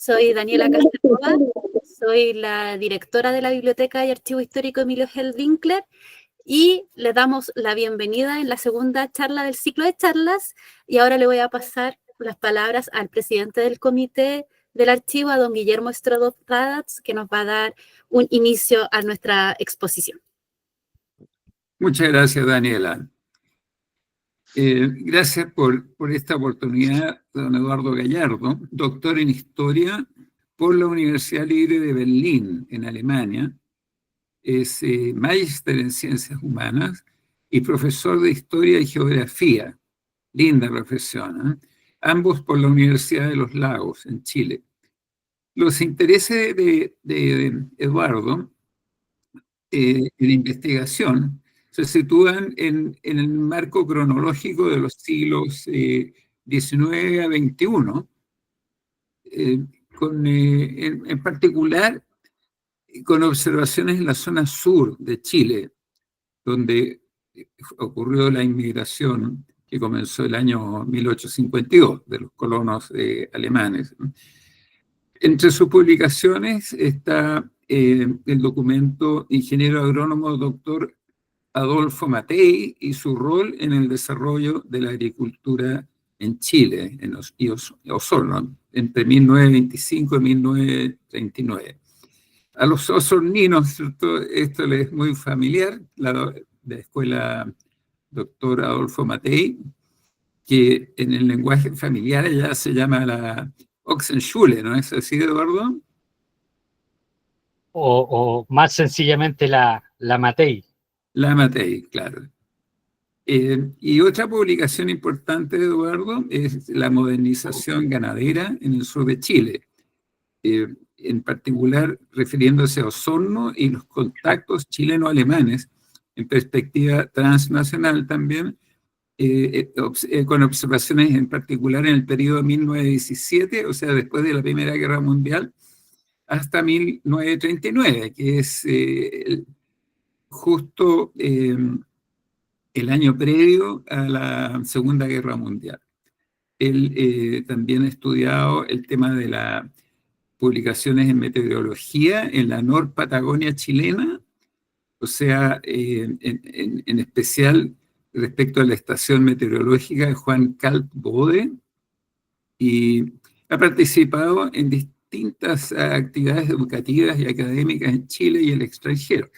Soy Daniela Casanova, soy la directora de la Biblioteca y Archivo Histórico Emilio Held Winkler y le damos la bienvenida en la segunda charla del ciclo de charlas, y ahora le voy a pasar las palabras al presidente del comité del archivo, a don Guillermo Estrado Prats, que nos va a dar un inicio a nuestra exposición. Muchas gracias, Daniela. Gracias por esta oportunidad, don Eduardo Gallardo, doctor en Historia por la Universidad Libre de Berlín, en Alemania. Es magíster en Ciencias Humanas y profesor de Historia y Geografía. Linda profesión, ¿eh? Ambos por la Universidad de los Lagos, en Chile. Los intereses de Eduardo en investigación se sitúan en el marco cronológico de los siglos XIX a XXI, en particular con observaciones en la zona sur de Chile, donde ocurrió la inmigración que comenzó el año 1852 de los colonos alemanes. Entre sus publicaciones está el documento Ingeniero Agrónomo Dr. Adolfo Matei y su rol en el desarrollo de la agricultura en Chile y Osorno entre 1925 y 1939. A los osorninos, ¿cierto?, esto les es muy familiar, la escuela Dr. Adolfo Matei, que en el lenguaje familiar ya se llama la Ochsenschule, ¿no es así, Eduardo? O más sencillamente la Matei. La Matei, claro. Y otra publicación importante, Eduardo, es la modernización ganadera en el sur de Chile, en particular refiriéndose a Osorno y los contactos chileno-alemanes en perspectiva transnacional también, con observaciones en particular en el periodo 1917, o sea, después de la Primera Guerra Mundial, hasta 1939, que es justo el año previo a la Segunda Guerra Mundial. Él también ha estudiado el tema de las publicaciones en meteorología en la Nor-Patagonia chilena, o sea, en especial respecto a la estación meteorológica de Juan Calp Bode, y ha participado en distintas actividades educativas y académicas en Chile y el extranjero.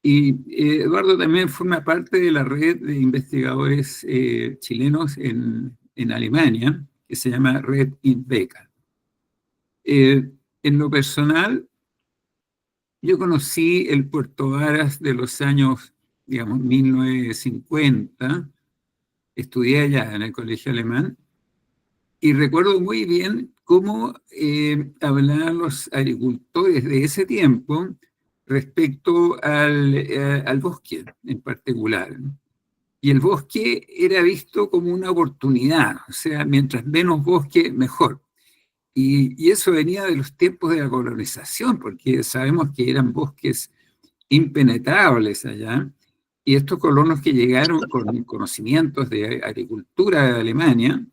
Y Eduardo también forma parte de la red de investigadores chilenos en Alemania, que se llama Red INVECA. En lo personal, yo conocí el Puerto Varas de los años, digamos, 1950, estudié allá en el colegio alemán, y recuerdo muy bien cómo hablaban los agricultores de ese tiempo respecto al bosque en particular. Y el bosque era visto como una oportunidad, o sea, mientras menos bosque, mejor. Y eso venía de los tiempos de la colonización, porque sabemos que eran bosques impenetrables allá, y estos colonos que llegaron con conocimientos de agricultura de Alemania,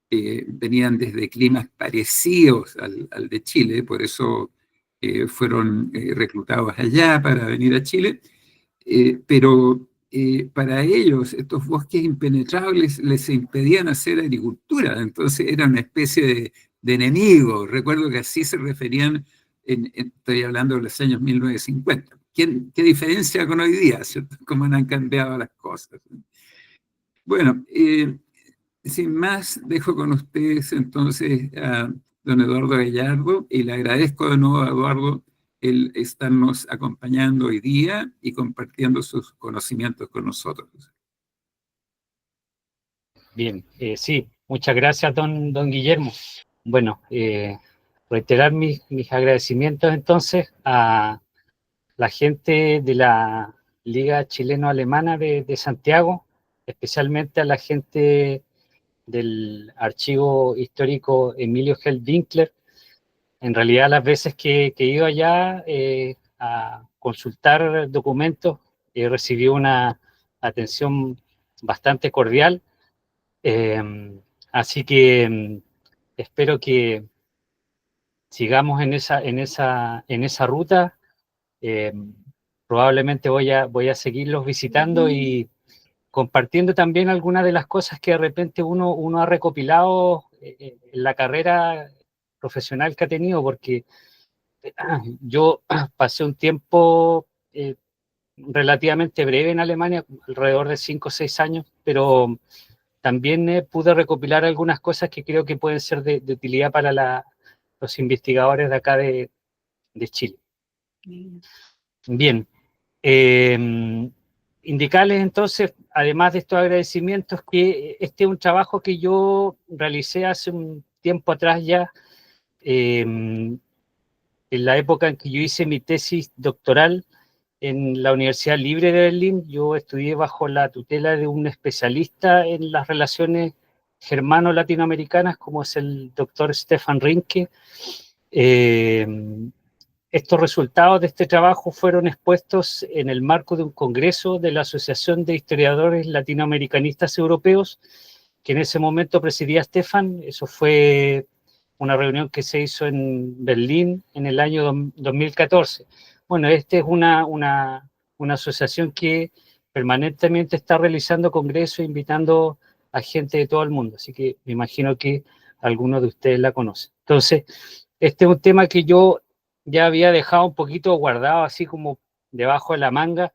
venían desde climas parecidos al de Chile, por eso fueron reclutados allá para venir a Chile, pero para ellos estos bosques impenetrables les impedían hacer agricultura, entonces era una especie de enemigo. Recuerdo que así se referían, estoy hablando de los años 1950. ¿Qué diferencia con hoy día, cierto? Cómo han cambiado las cosas. Bueno, sin más, dejo con ustedes entonces a don Eduardo Gallardo, y le agradezco de nuevo a Eduardo el estarnos acompañando hoy día y compartiendo sus conocimientos con nosotros. Bien, sí, muchas gracias, don Guillermo. Bueno, reiterar mis agradecimientos entonces a la gente de la Liga Chileno-Alemana de Santiago, especialmente a la gente del Archivo Histórico Emilio Held Winkler. En realidad, las veces que he ido allá a consultar documentos, he recibido una atención bastante cordial. Así que espero que sigamos en esa ruta. Probablemente voy a seguirlos visitando y compartiendo también algunas de las cosas que de repente uno ha recopilado en la carrera profesional que ha tenido, porque yo pasé un tiempo relativamente breve en Alemania, alrededor de 5 o 6 años, pero también pude recopilar algunas cosas que creo que pueden ser de utilidad para los investigadores de acá de Chile. Bien. Indicarles entonces, además de estos agradecimientos, que este es un trabajo que yo realicé hace un tiempo atrás ya, en la época en que yo hice mi tesis doctoral en la Universidad Libre de Berlín. Yo estudié bajo la tutela de un especialista en las relaciones germano-latinoamericanas, como es el doctor Stefan Rinke. Estos resultados de este trabajo fueron expuestos en el marco de un congreso de la Asociación de Historiadores Latinoamericanistas Europeos, que en ese momento presidía Stefan. Eso fue una reunión que se hizo en Berlín en el año 2014. Bueno, esta es una asociación que permanentemente está realizando congresos, invitando a gente de todo el mundo, así que me imagino que algunos de ustedes la conocen. Entonces, este es un tema que yo ya había dejado un poquito guardado, así como debajo de la manga.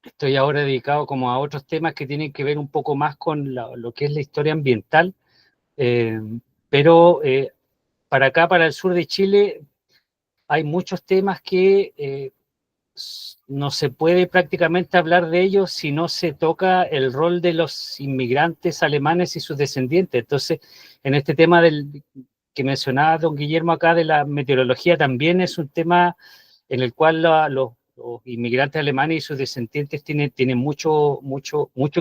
Estoy ahora dedicado como a otros temas que tienen que ver un poco más con lo que es la historia ambiental, pero para acá, para el sur de Chile, hay muchos temas que no se puede prácticamente hablar de ellos si no se toca el rol de los inmigrantes alemanes y sus descendientes. Entonces, en este tema que mencionaba don Guillermo acá de la meteorología, también es un tema en el cual los inmigrantes alemanes y sus descendientes tienen mucho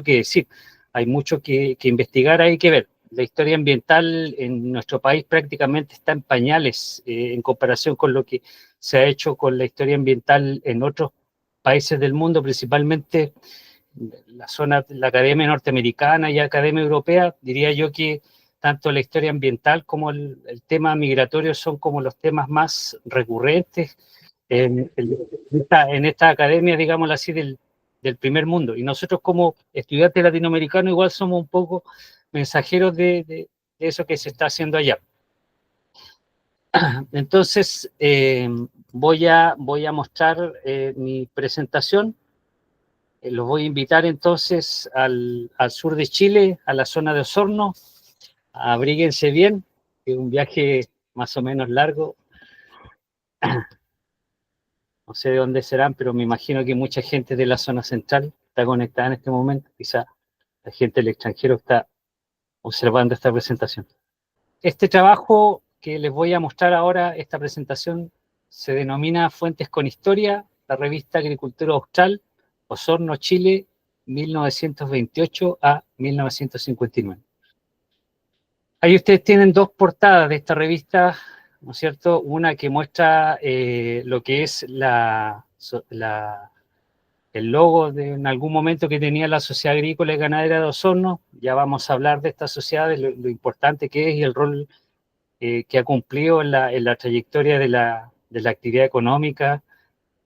que decir. Hay mucho que investigar, hay que ver. La historia ambiental en nuestro país prácticamente está en pañales en comparación con lo que se ha hecho con la historia ambiental en otros países del mundo, principalmente la Academia Norteamericana y Academia Europea. Diría yo que tanto la historia ambiental como el tema migratorio son como los temas más recurrentes en esta academia, digámoslo así, del primer mundo. Y nosotros como estudiantes latinoamericanos igual somos un poco mensajeros de eso que se está haciendo allá. Entonces, voy a mostrar mi presentación. Los voy a invitar entonces al sur de Chile, a la zona de Osorno. Abríguense bien, es un viaje más o menos largo. No sé de dónde serán, pero me imagino que mucha gente de la zona central está conectada en este momento. Quizá la gente del extranjero está observando esta presentación. Este trabajo que les voy a mostrar ahora, esta presentación, se denomina Fuentes con Historia, la revista Agricultura Austral, Osorno, Chile, 1928 a 1959. Ahí ustedes tienen dos portadas de esta revista, ¿no es cierto? Una que muestra lo que es el logo en algún momento que tenía la Sociedad Agrícola y Ganadera de Osorno. Ya vamos a hablar de esta sociedad, de lo importante que es y el rol que ha cumplido en la trayectoria de la actividad económica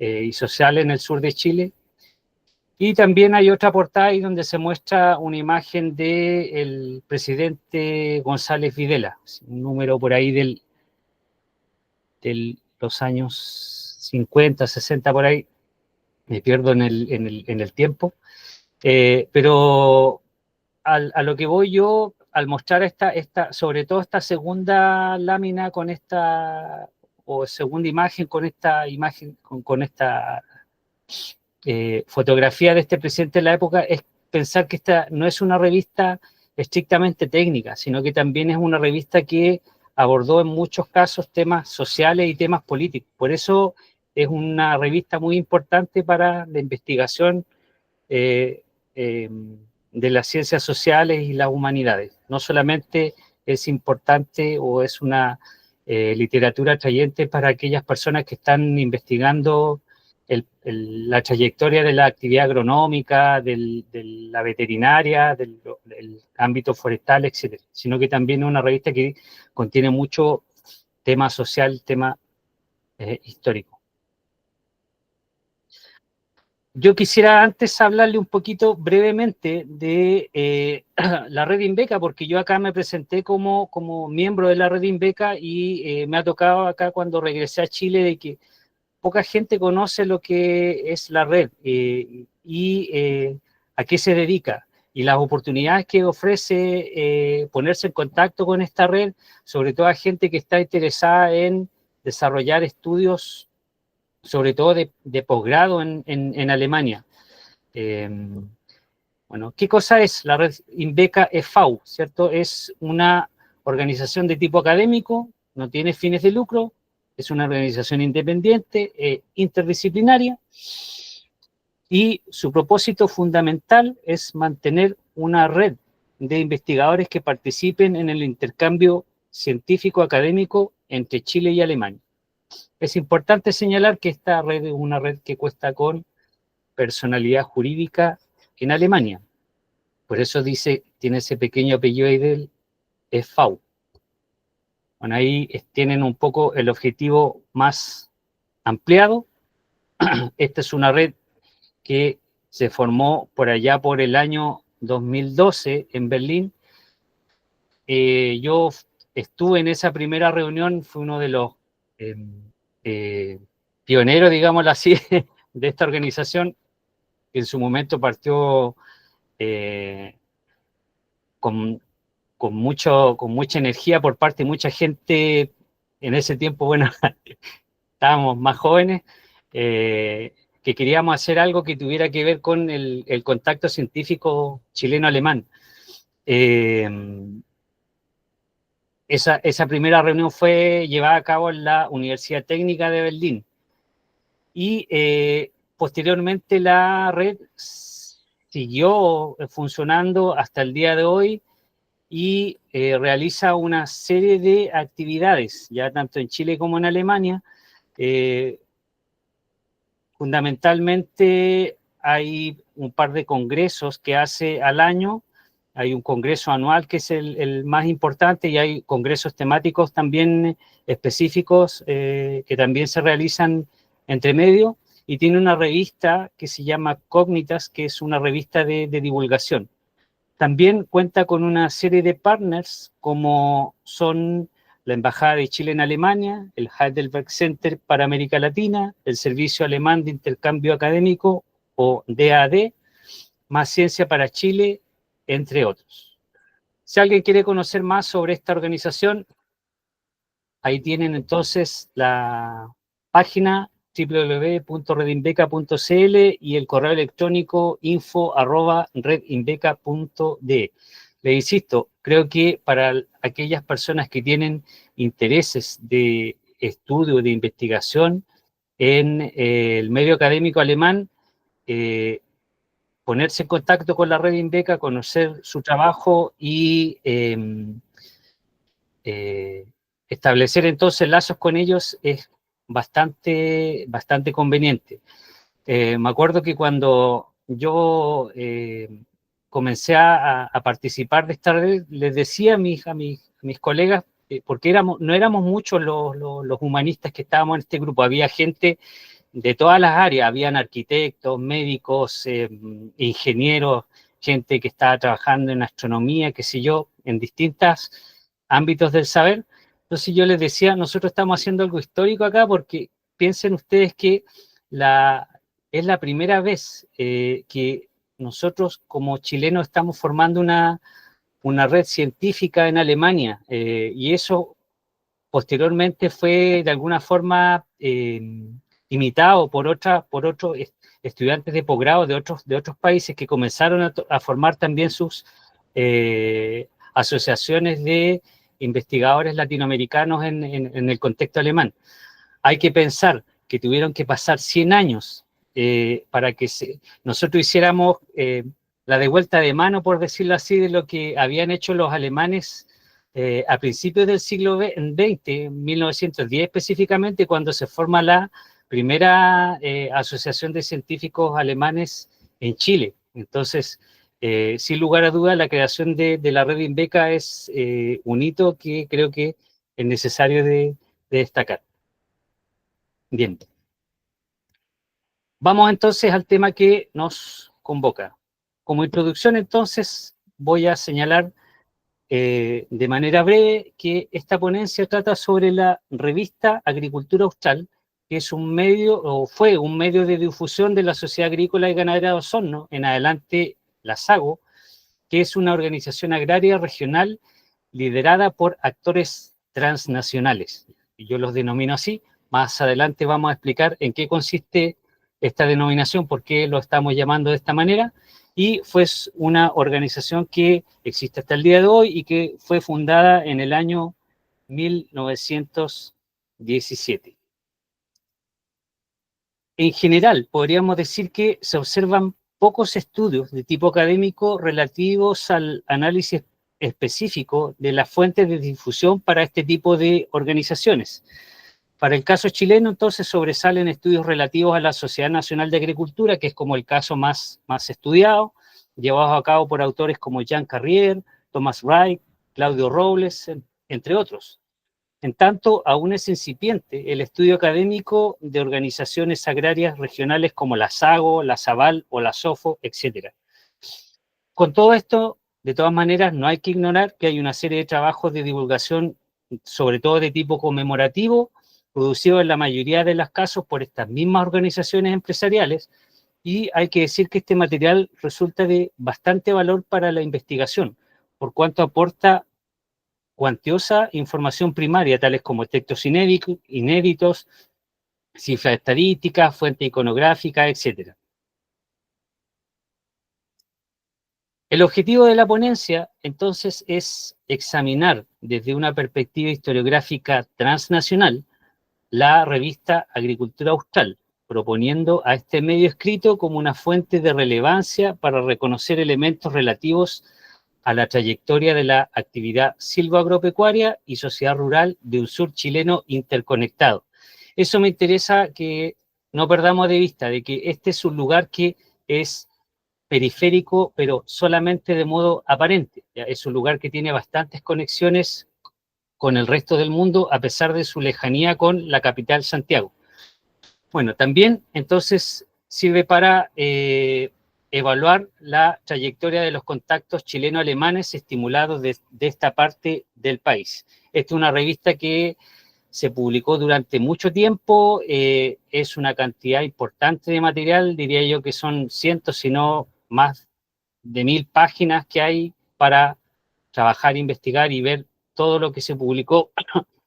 y social en el sur de Chile. Y también hay otra portada ahí donde se muestra una imagen del presidente González Videla, un número por ahí de los años 50, 60 por ahí, me pierdo en el tiempo, pero a lo que voy yo, al mostrar sobre todo esta segunda lámina con o segunda imagen con esta imagen, con esta fotografía de este presidente de la época, es pensar que esta no es una revista estrictamente técnica, sino que también es una revista que abordó en muchos casos temas sociales y temas políticos. Por eso es una revista muy importante para la investigación de las ciencias sociales y las humanidades. No solamente es importante o es una literatura atrayente para aquellas personas que están investigando la trayectoria de la actividad agronómica, de la veterinaria, del ámbito forestal, etc., sino que también es una revista que contiene mucho tema social, tema histórico. Yo quisiera antes hablarle un poquito brevemente de la red Inbeca, porque yo acá me presenté como miembro de la red Inbeca y me ha tocado acá cuando regresé a Chile de que poca gente conoce lo que es la red y a qué se dedica y las oportunidades que ofrece ponerse en contacto con esta red, sobre todo a gente que está interesada en desarrollar estudios, sobre todo de posgrado en Alemania. Bueno, ¿qué cosa es la red Inbeca e.V., cierto? Es una organización de tipo académico, no tiene fines de lucro, es una organización independiente, interdisciplinaria, y su propósito fundamental es mantener una red de investigadores que participen en el intercambio científico académico entre Chile y Alemania. Es importante señalar que esta red es una red que cuenta con personalidad jurídica en Alemania. Por eso dice, tiene ese pequeño apellido ahí del e.V. Bueno, ahí tienen un poco el objetivo más ampliado. Esta es una red que se formó por allá por el año 2012 en Berlín. Yo estuve en esa primera reunión, fui uno de los pioneros, digámoslo así, de esta organización, que en su momento partió con mucha energía por parte de mucha gente. En ese tiempo, bueno, estábamos más jóvenes, que queríamos hacer algo que tuviera que ver con el contacto científico chileno-alemán. Esa primera reunión fue llevada a cabo en la Universidad Técnica de Berlín. Y posteriormente la red siguió funcionando hasta el día de hoy y realiza una serie de actividades, ya tanto en Chile como en Alemania. Fundamentalmente hay un par de congresos que hace al año. Hay un congreso anual que es el más importante y hay congresos temáticos también específicos que también se realizan entre medio, y tiene una revista que se llama Cognitas, que es una revista de divulgación. También cuenta con una serie de partners como son la Embajada de Chile en Alemania, el Heidelberg Center para América Latina, el Servicio Alemán de Intercambio Académico, o DAAD, Más Ciencia para Chile, entre otros. Si alguien quiere conocer más sobre esta organización, ahí tienen entonces la página www.redinbeca.cl y el correo electrónico info@redinbeca.de. Le insisto, creo que para aquellas personas que tienen intereses de estudio, de investigación en el medio académico alemán, ponerse en contacto con la red Inbeca, conocer su trabajo y establecer entonces lazos con ellos es bastante conveniente. Me acuerdo que cuando yo comencé a participar de esta red, les decía a mis colegas, porque no éramos muchos los humanistas que estábamos en este grupo, había gente de todas las áreas, habían arquitectos, médicos, ingenieros, gente que estaba trabajando en astronomía, qué sé yo, en distintos ámbitos del saber. Entonces yo les decía, nosotros estamos haciendo algo histórico acá, porque piensen ustedes que es la primera vez que nosotros como chilenos estamos formando una red científica en Alemania, y eso posteriormente fue de alguna forma imitado por otros estudiantes de posgrado de otros países que comenzaron a formar también sus asociaciones de investigadores latinoamericanos en el contexto alemán. Hay que pensar que tuvieron que pasar 100 años para que nosotros hiciéramos la devuelta de mano, por decirlo así, de lo que habían hecho los alemanes a principios del siglo XX, 1910 específicamente, cuando se forma la primera asociación de científicos alemanes en Chile. Entonces, sin lugar a dudas, la creación de la red Inbeca es un hito que creo que es necesario de de destacar. Bien. Vamos entonces al tema que nos convoca. Como introducción, entonces, voy a señalar de manera breve que esta ponencia trata sobre la revista Agricultura Austral, que es un medio, o fue un medio de difusión de la Sociedad Agrícola y Ganadera de Osorno, en adelante la SAGO, que es una organización agraria regional liderada por actores transnacionales. Y yo los denomino así. Más adelante vamos a explicar en qué consiste esta denominación, por qué lo estamos llamando de esta manera. Y fue una organización que existe hasta el día de hoy y que fue fundada en el año 1917. En general, podríamos decir que se observan pocos estudios de tipo académico relativos al análisis específico de las fuentes de difusión para este tipo de organizaciones. Para el caso chileno, entonces, sobresalen estudios relativos a la Sociedad Nacional de Agricultura, que es como el caso más estudiado, llevados a cabo por autores como Jean Carrier, Thomas Wright, Claudio Robles, entre otros. En tanto, aún es incipiente el estudio académico de organizaciones agrarias regionales como la SAGO, la SABAL o la SOFO, etc. Con todo esto, de todas maneras, no hay que ignorar que hay una serie de trabajos de divulgación, sobre todo de tipo conmemorativo, producidos en la mayoría de los casos por estas mismas organizaciones empresariales, y hay que decir que este material resulta de bastante valor para la investigación, por cuanto aporta cuantiosa información primaria, tales como textos inéditos, cifras estadísticas, fuentes iconográficas, etc. El objetivo de la ponencia, entonces, es examinar desde una perspectiva historiográfica transnacional la revista Agricultura Austral, proponiendo a este medio escrito como una fuente de relevancia para reconocer elementos relativos a la trayectoria de la actividad silvoagropecuaria y sociedad rural de un sur chileno interconectado. Eso me interesa que no perdamos de vista, de que este es un lugar que es periférico, pero solamente de modo aparente. ¿Ya? Es un lugar que tiene bastantes conexiones con el resto del mundo, a pesar de su lejanía con la capital, Santiago. Bueno, también entonces sirve para evaluar la trayectoria de los contactos chileno-alemanes estimulados de esta parte del país. Esta es una revista que se publicó durante mucho tiempo, es una cantidad importante de material, diría yo que son cientos, si no más de 1000 páginas que hay para trabajar, investigar y ver todo lo que se publicó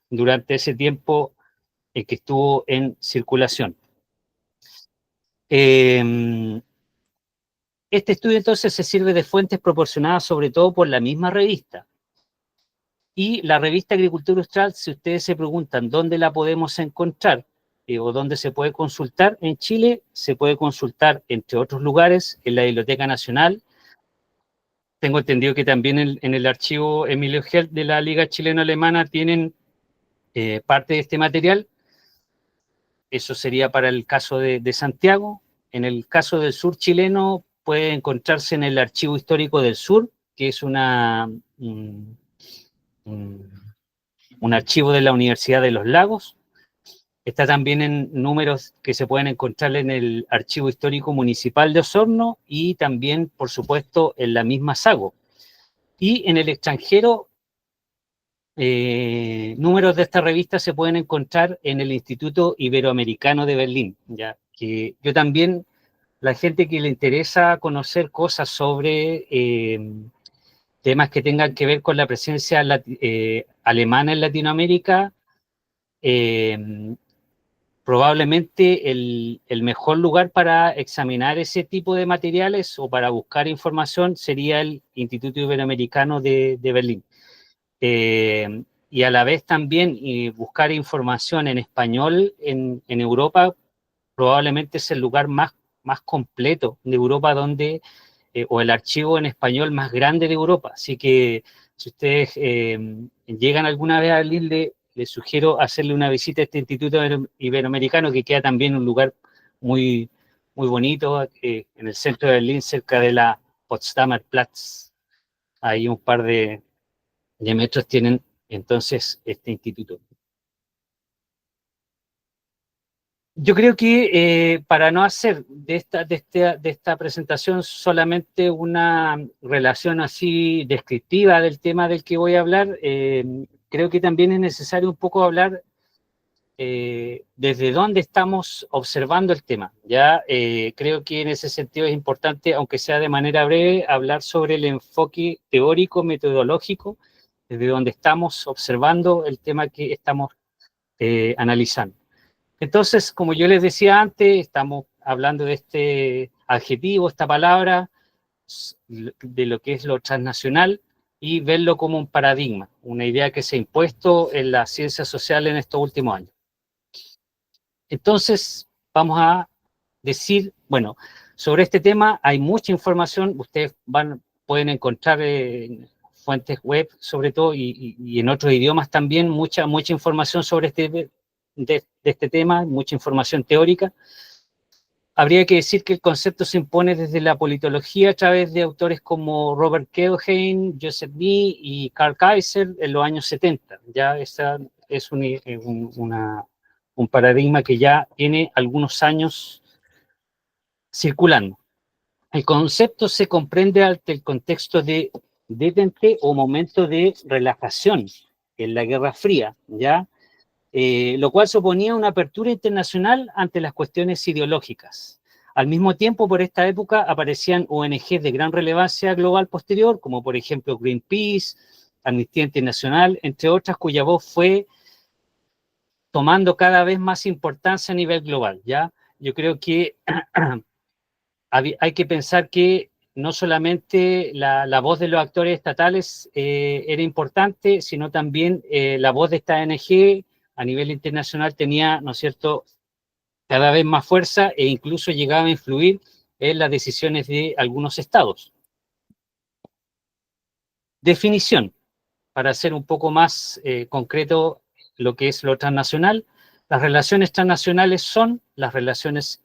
durante ese tiempo que estuvo en circulación. Este estudio entonces se sirve de fuentes proporcionadas sobre todo por la misma revista. Y la revista Agricultura Austral, si ustedes se preguntan dónde la podemos encontrar o dónde se puede consultar en Chile, se puede consultar, entre otros lugares, en la Biblioteca Nacional. Tengo entendido que también en el archivo Emilio Held de la Liga Chileno-Alemana tienen parte de este material. Eso sería para el caso de Santiago. En el caso del sur chileno puede encontrarse en el Archivo Histórico del Sur, que es un archivo de la Universidad de los Lagos. Está también en números que se pueden encontrar en el Archivo Histórico Municipal de Osorno y también, por supuesto, en la misma SAGO. Y en el extranjero, números de esta revista se pueden encontrar en el Instituto Iberoamericano de Berlín, ya que yo también, la gente que le interesa conocer cosas sobre temas que tengan que ver con la presencia alemana en Latinoamérica, probablemente el mejor lugar para examinar ese tipo de materiales o para buscar información sería el Instituto Iberoamericano de Berlín. Y a la vez también buscar información en español en Europa probablemente es el lugar más completo de Europa donde, o el archivo en español más grande de Europa. Así que si ustedes llegan alguna vez a Berlín, les sugiero hacerle una visita a este Instituto Iberoamericano, que queda también en un lugar muy, muy bonito, en el centro de Berlín, cerca de la Potsdamer Platz. Hay un par de metros tienen entonces este instituto. Yo creo que para no hacer de esta presentación solamente una relación así descriptiva del tema del que voy a hablar, creo que también es necesario un poco hablar desde dónde estamos observando el tema. Ya creo que en ese sentido es importante, aunque sea de manera breve, hablar sobre el enfoque teórico, metodológico, desde donde estamos observando el tema que estamos analizando. Entonces, como yo les decía antes, estamos hablando de este adjetivo, esta palabra, de lo que es lo transnacional, y verlo como un paradigma, una idea que se ha impuesto en las ciencias sociales en estos últimos años. Entonces, vamos a decir, bueno, sobre este tema hay mucha información, ustedes pueden encontrar en fuentes web, sobre todo, y en otros idiomas también, mucha información sobre este tema, mucha información teórica. Habría que decir que el concepto se impone desde la politología a través de autores como Robert Keohane, Joseph Nye y Karl Kaiser en los años 70. Ya esa es un paradigma que ya tiene algunos años circulando. El concepto se comprende ante el contexto de detente o momento de relajación en la Guerra Fría, ¿ya? Lo cual suponía una apertura internacional ante las cuestiones ideológicas. Al mismo tiempo, por esta época aparecían ONGs de gran relevancia global posterior, como por ejemplo Greenpeace, Amnistía Internacional, entre otras, cuya voz fue tomando cada vez más importancia a nivel global, ¿ya? Yo creo que hay que pensar que no solamente la voz de los actores estatales era importante, sino también la voz de esta ONG a nivel internacional tenía, ¿no es cierto?, cada vez más fuerza e incluso llegaba a influir en las decisiones de algunos estados. Definición, para ser un poco más concreto lo que es lo transnacional. Las relaciones transnacionales son las relaciones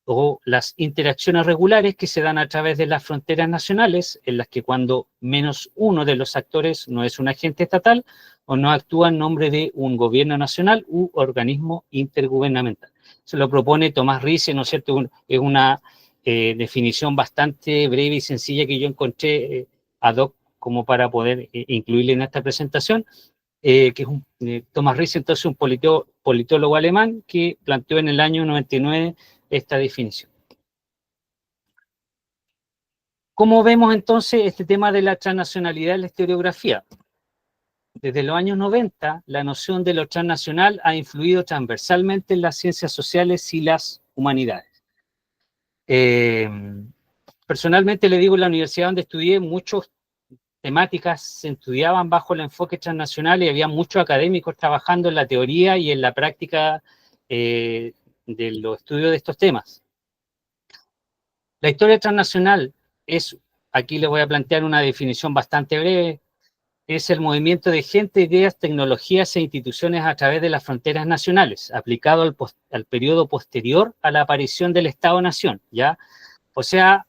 o las interacciones regulares que se dan a través de las fronteras nacionales, en las que cuando menos uno de los actores no es un agente estatal o no actúa en nombre de un gobierno nacional u organismo intergubernamental. Se lo propone Tomás Rice, ¿no es cierto? Es una definición bastante breve y sencilla que yo encontré ad hoc como para poder incluirle en esta presentación, que es Tomás Rice, entonces un politólogo alemán que planteó en el año 99 esta definición. ¿Cómo vemos entonces este tema de la transnacionalidad en la historiografía? Desde los años 90, la noción de lo transnacional ha influido transversalmente en las ciencias sociales y las humanidades. Personalmente le digo, en la universidad donde estudié, muchas temáticas se estudiaban bajo el enfoque transnacional y había muchos académicos trabajando en la teoría y en la práctica de los estudios de estos temas. La historia transnacional es, aquí les voy a plantear una definición bastante breve, es el movimiento de gente, ideas, tecnologías e instituciones a través de las fronteras nacionales, aplicado al periodo posterior a la aparición del Estado-Nación, ¿ya? O sea,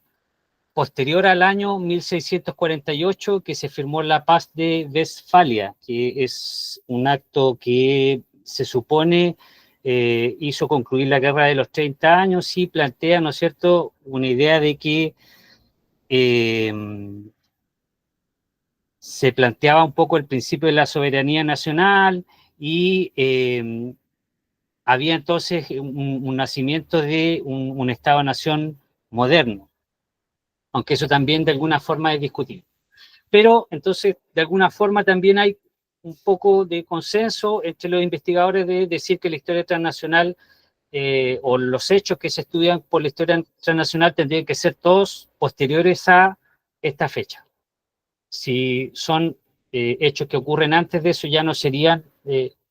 posterior al año 1648, que se firmó la Paz de Westfalia, que es un acto que se supone hizo concluir la Guerra de los 30 años y plantea, ¿no es cierto?, una idea de que se planteaba un poco el principio de la soberanía nacional y había entonces un nacimiento de un Estado-nación moderno, aunque eso también de alguna forma es discutible. Pero entonces, de alguna forma también hay un poco de consenso entre los investigadores de decir que la historia transnacional o los hechos que se estudian por la historia transnacional tendrían que ser todos posteriores a esta fecha. Si son hechos que ocurren antes de eso, ya no serían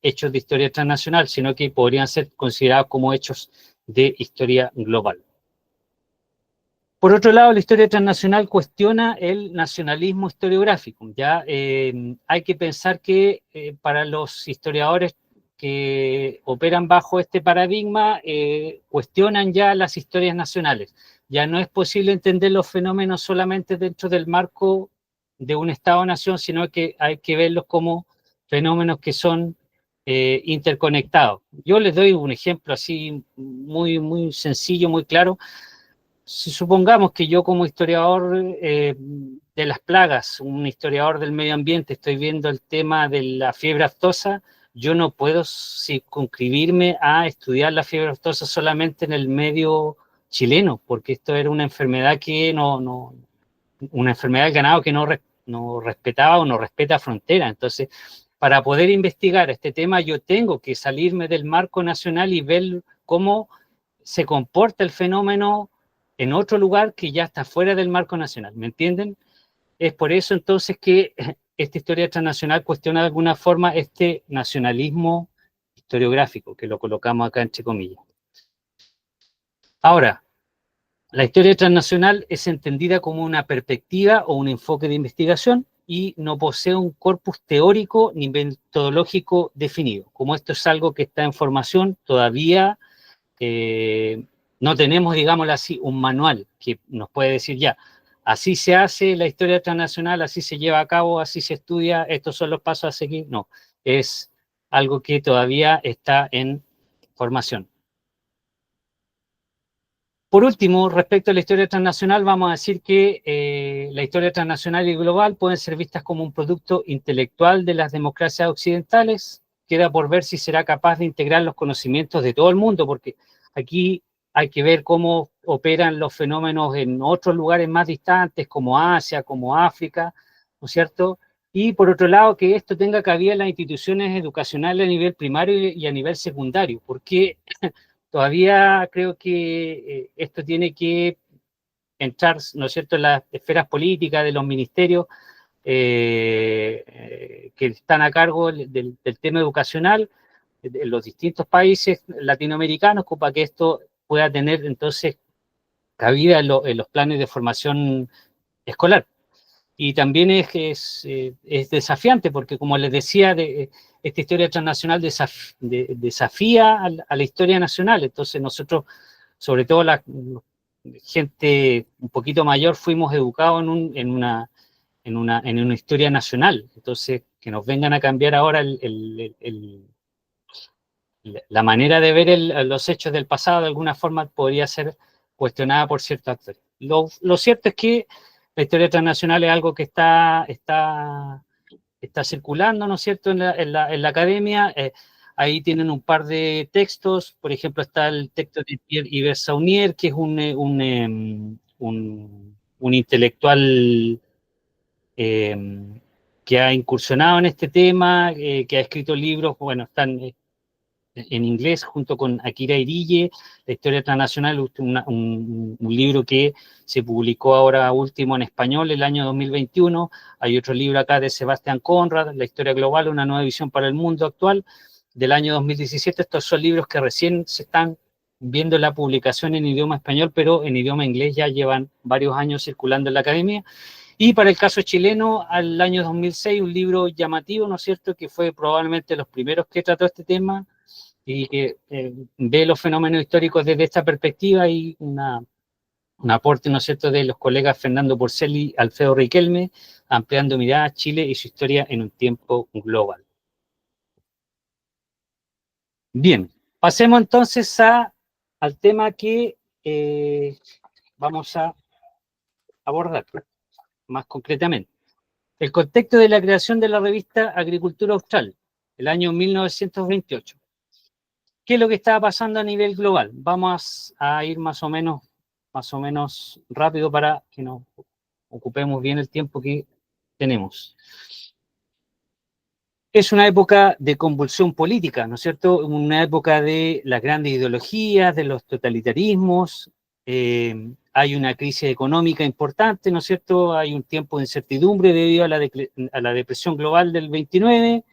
hechos de historia transnacional, sino que podrían ser considerados como hechos de historia global. Por otro lado, la historia transnacional cuestiona el nacionalismo historiográfico. ¿Ya? Hay que pensar que para los historiadores que operan bajo este paradigma, cuestionan ya las historias nacionales. Ya no es posible entender los fenómenos solamente dentro del marco de un Estado-nación, sino que hay que verlos como fenómenos que son interconectados. Yo les doy un ejemplo así muy, muy sencillo, muy claro. Si supongamos que yo como historiador de las plagas, un historiador del medio ambiente, estoy viendo el tema de la fiebre aftosa, yo no puedo circunscribirme a estudiar la fiebre aftosa solamente en el medio chileno, porque esto era una enfermedad que una enfermedad del ganado que no respetaba o no respeta fronteras. Entonces, para poder investigar este tema, yo tengo que salirme del marco nacional y ver cómo se comporta el fenómeno en otro lugar que ya está fuera del marco nacional. ¿Me entienden? Es por eso entonces que esta historia transnacional cuestiona de alguna forma este nacionalismo historiográfico, que lo colocamos acá entre comillas. Ahora, la historia transnacional es entendida como una perspectiva o un enfoque de investigación y no posee un corpus teórico ni metodológico definido. Como esto es algo que está en formación, todavía no tenemos, digámoslo así, un manual que nos puede decir ya, así se hace la historia transnacional, así se lleva a cabo, así se estudia, estos son los pasos a seguir. No, es algo que todavía está en formación. Por último, respecto a la historia transnacional, vamos a decir que la historia transnacional y global pueden ser vistas como un producto intelectual de las democracias occidentales. Queda por ver si será capaz de integrar los conocimientos de todo el mundo, porque aquí hay que ver cómo operan los fenómenos en otros lugares más distantes, como Asia, como África, ¿no es cierto? Y por otro lado, que esto tenga cabida en las instituciones educacionales a nivel primario y a nivel secundario, porque todavía creo que esto tiene que entrar, ¿no es cierto?, en las esferas políticas de los ministerios que están a cargo del tema educacional en los distintos países latinoamericanos, para que esto pueda tener entonces cabida en los planes de formación escolar. Y también es desafiante porque, como les decía, esta historia transnacional desafía a la historia nacional. Entonces nosotros, sobre todo la gente un poquito mayor, fuimos educados en una historia nacional. Entonces, que nos vengan a cambiar ahora la manera de ver los hechos del pasado, de alguna forma podría ser cuestionada por ciertos actores. Lo cierto es que la historia transnacional es algo que está circulando, ¿no es cierto?, en la academia. Ahí tienen un par de textos. Por ejemplo, está el texto de Pierre-Yves Saunier, que es un intelectual que ha incursionado en este tema, que ha escrito libros, bueno, están en inglés junto con Akira Irige, La historia transnacional, un libro que se publicó ahora último en español el año 2021. Hay otro libro acá de Sebastián Conrad, La historia global, una nueva visión para el mundo actual, del año 2017. Estos son libros que recién se están viendo la publicación en idioma español, pero en idioma inglés ya llevan varios años circulando en la academia. Y para el caso chileno, al año 2006, un libro llamativo, ¿no es cierto?, que fue probablemente los primeros que trató este tema y que ve los fenómenos históricos desde esta perspectiva, y un aporte, ¿no es cierto?, de los colegas Fernando Porcel y Alfredo Riquelme, Ampliando miradas, Chile y su historia en un tiempo global. Bien, pasemos entonces al tema que vamos a abordar más concretamente. El contexto de la creación de la revista Agricultura Austral, el año 1928. ¿Qué es lo que estaba pasando a nivel global? Vamos a ir más o menos rápido para que nos ocupemos bien el tiempo que tenemos. Es una época de convulsión política, ¿no es cierto? Una época de las grandes ideologías, de los totalitarismos. Hay una crisis económica importante, ¿no es cierto? Hay un tiempo de incertidumbre debido a la depresión global del 29.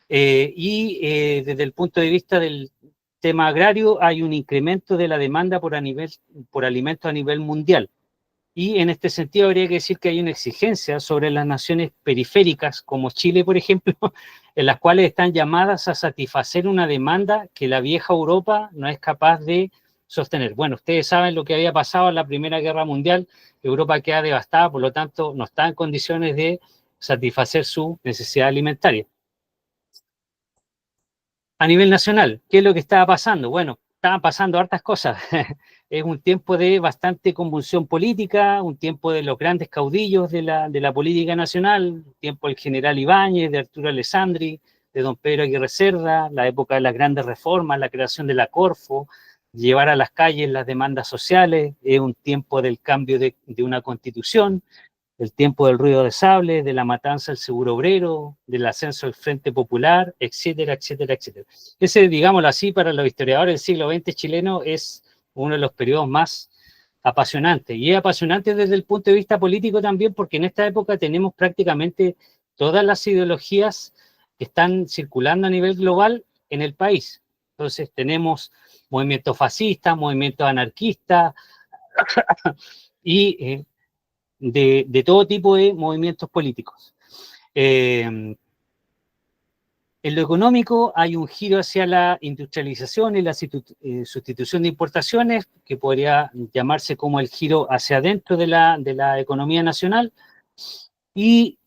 Desde el punto de vista del tema agrario, hay un incremento de la demanda por alimentos a nivel mundial. Y en este sentido habría que decir que hay una exigencia sobre las naciones periféricas, como Chile, por ejemplo, en las cuales están llamadas a satisfacer una demanda que la vieja Europa no es capaz de sostener. Bueno, ustedes saben lo que había pasado en la Primera Guerra Mundial. Europa queda devastada, por lo tanto, no está en condiciones de satisfacer su necesidad alimentaria. A nivel nacional, ¿qué es lo que estaba pasando? Bueno, estaban pasando hartas cosas. Es un tiempo de bastante convulsión política, un tiempo de los grandes caudillos de la política nacional, un tiempo del general Ibáñez, de Arturo Alessandri, de don Pedro Aguirre Cerda, la época de las grandes reformas, la creación de la Corfo, llevar a las calles las demandas sociales, es un tiempo del cambio de una constitución, el tiempo del ruido de sable, de la matanza del seguro obrero, del ascenso del Frente Popular, etcétera, etcétera, etcétera. Ese, digámoslo así, para los historiadores del siglo XX chileno es uno de los periodos más apasionantes. Y es apasionante desde el punto de vista político también, porque en esta época tenemos prácticamente todas las ideologías que están circulando a nivel global en el país. Entonces tenemos movimientos fascistas, movimientos anarquistas y de todo tipo de movimientos políticos. En lo económico hay un giro hacia la industrialización y la sustitución de importaciones, que podría llamarse como el giro hacia adentro de la economía nacional. Y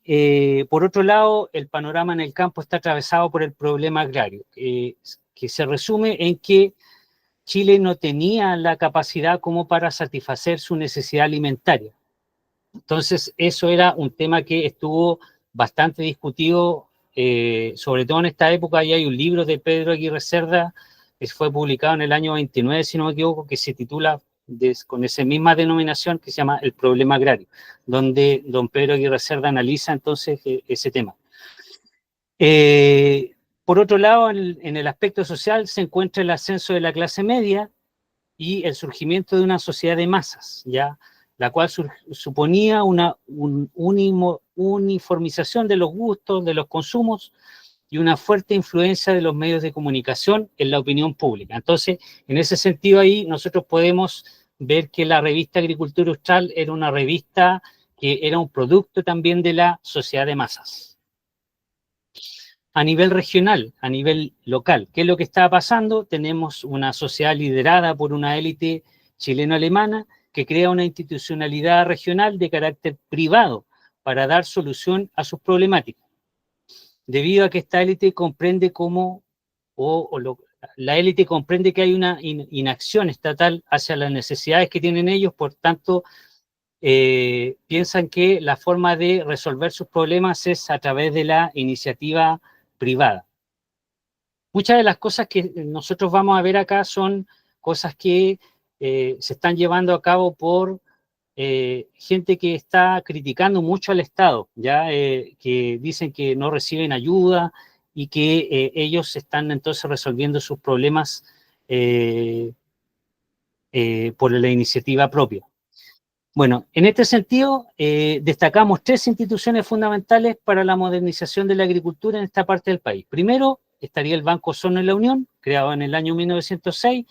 por otro lado, el panorama en el campo está atravesado por el problema agrario, que se resume en que Chile no tenía la capacidad como para satisfacer su necesidad alimentaria. Entonces, eso era un tema que estuvo bastante discutido, sobre todo en esta época. Y hay un libro de Pedro Aguirre Cerda, que fue publicado en el año 29, si no me equivoco, que se titula con esa misma denominación, que se llama El problema agrario, donde don Pedro Aguirre Cerda analiza entonces ese tema. Por otro lado, en el aspecto social se encuentra el ascenso de la clase media y el surgimiento de una sociedad de masas, ¿ya?, la cual suponía una uniformización de los gustos, de los consumos y una fuerte influencia de los medios de comunicación en la opinión pública. Entonces, en ese sentido ahí nosotros podemos ver que la revista Agricultura Austral era una revista que era un producto también de la sociedad de masas. A nivel regional, a nivel local, ¿qué es lo que estaba pasando? Tenemos una sociedad liderada por una élite chileno-alemana que crea una institucionalidad regional de carácter privado para dar solución a sus problemáticas. Debido a que esta élite comprende la élite comprende que hay una inacción estatal hacia las necesidades que tienen ellos, por tanto, piensan que la forma de resolver sus problemas es a través de la iniciativa privada. Muchas de las cosas que nosotros vamos a ver acá son cosas que se están llevando a cabo por gente que está criticando mucho al Estado, ¿ya? Que dicen que no reciben ayuda y que ellos están entonces resolviendo sus problemas por la iniciativa propia. Bueno, en este sentido, destacamos 3 instituciones fundamentales para la modernización de la agricultura en esta parte del país. Primero, estaría el Banco Osorno en la Unión, creado en el año 1906,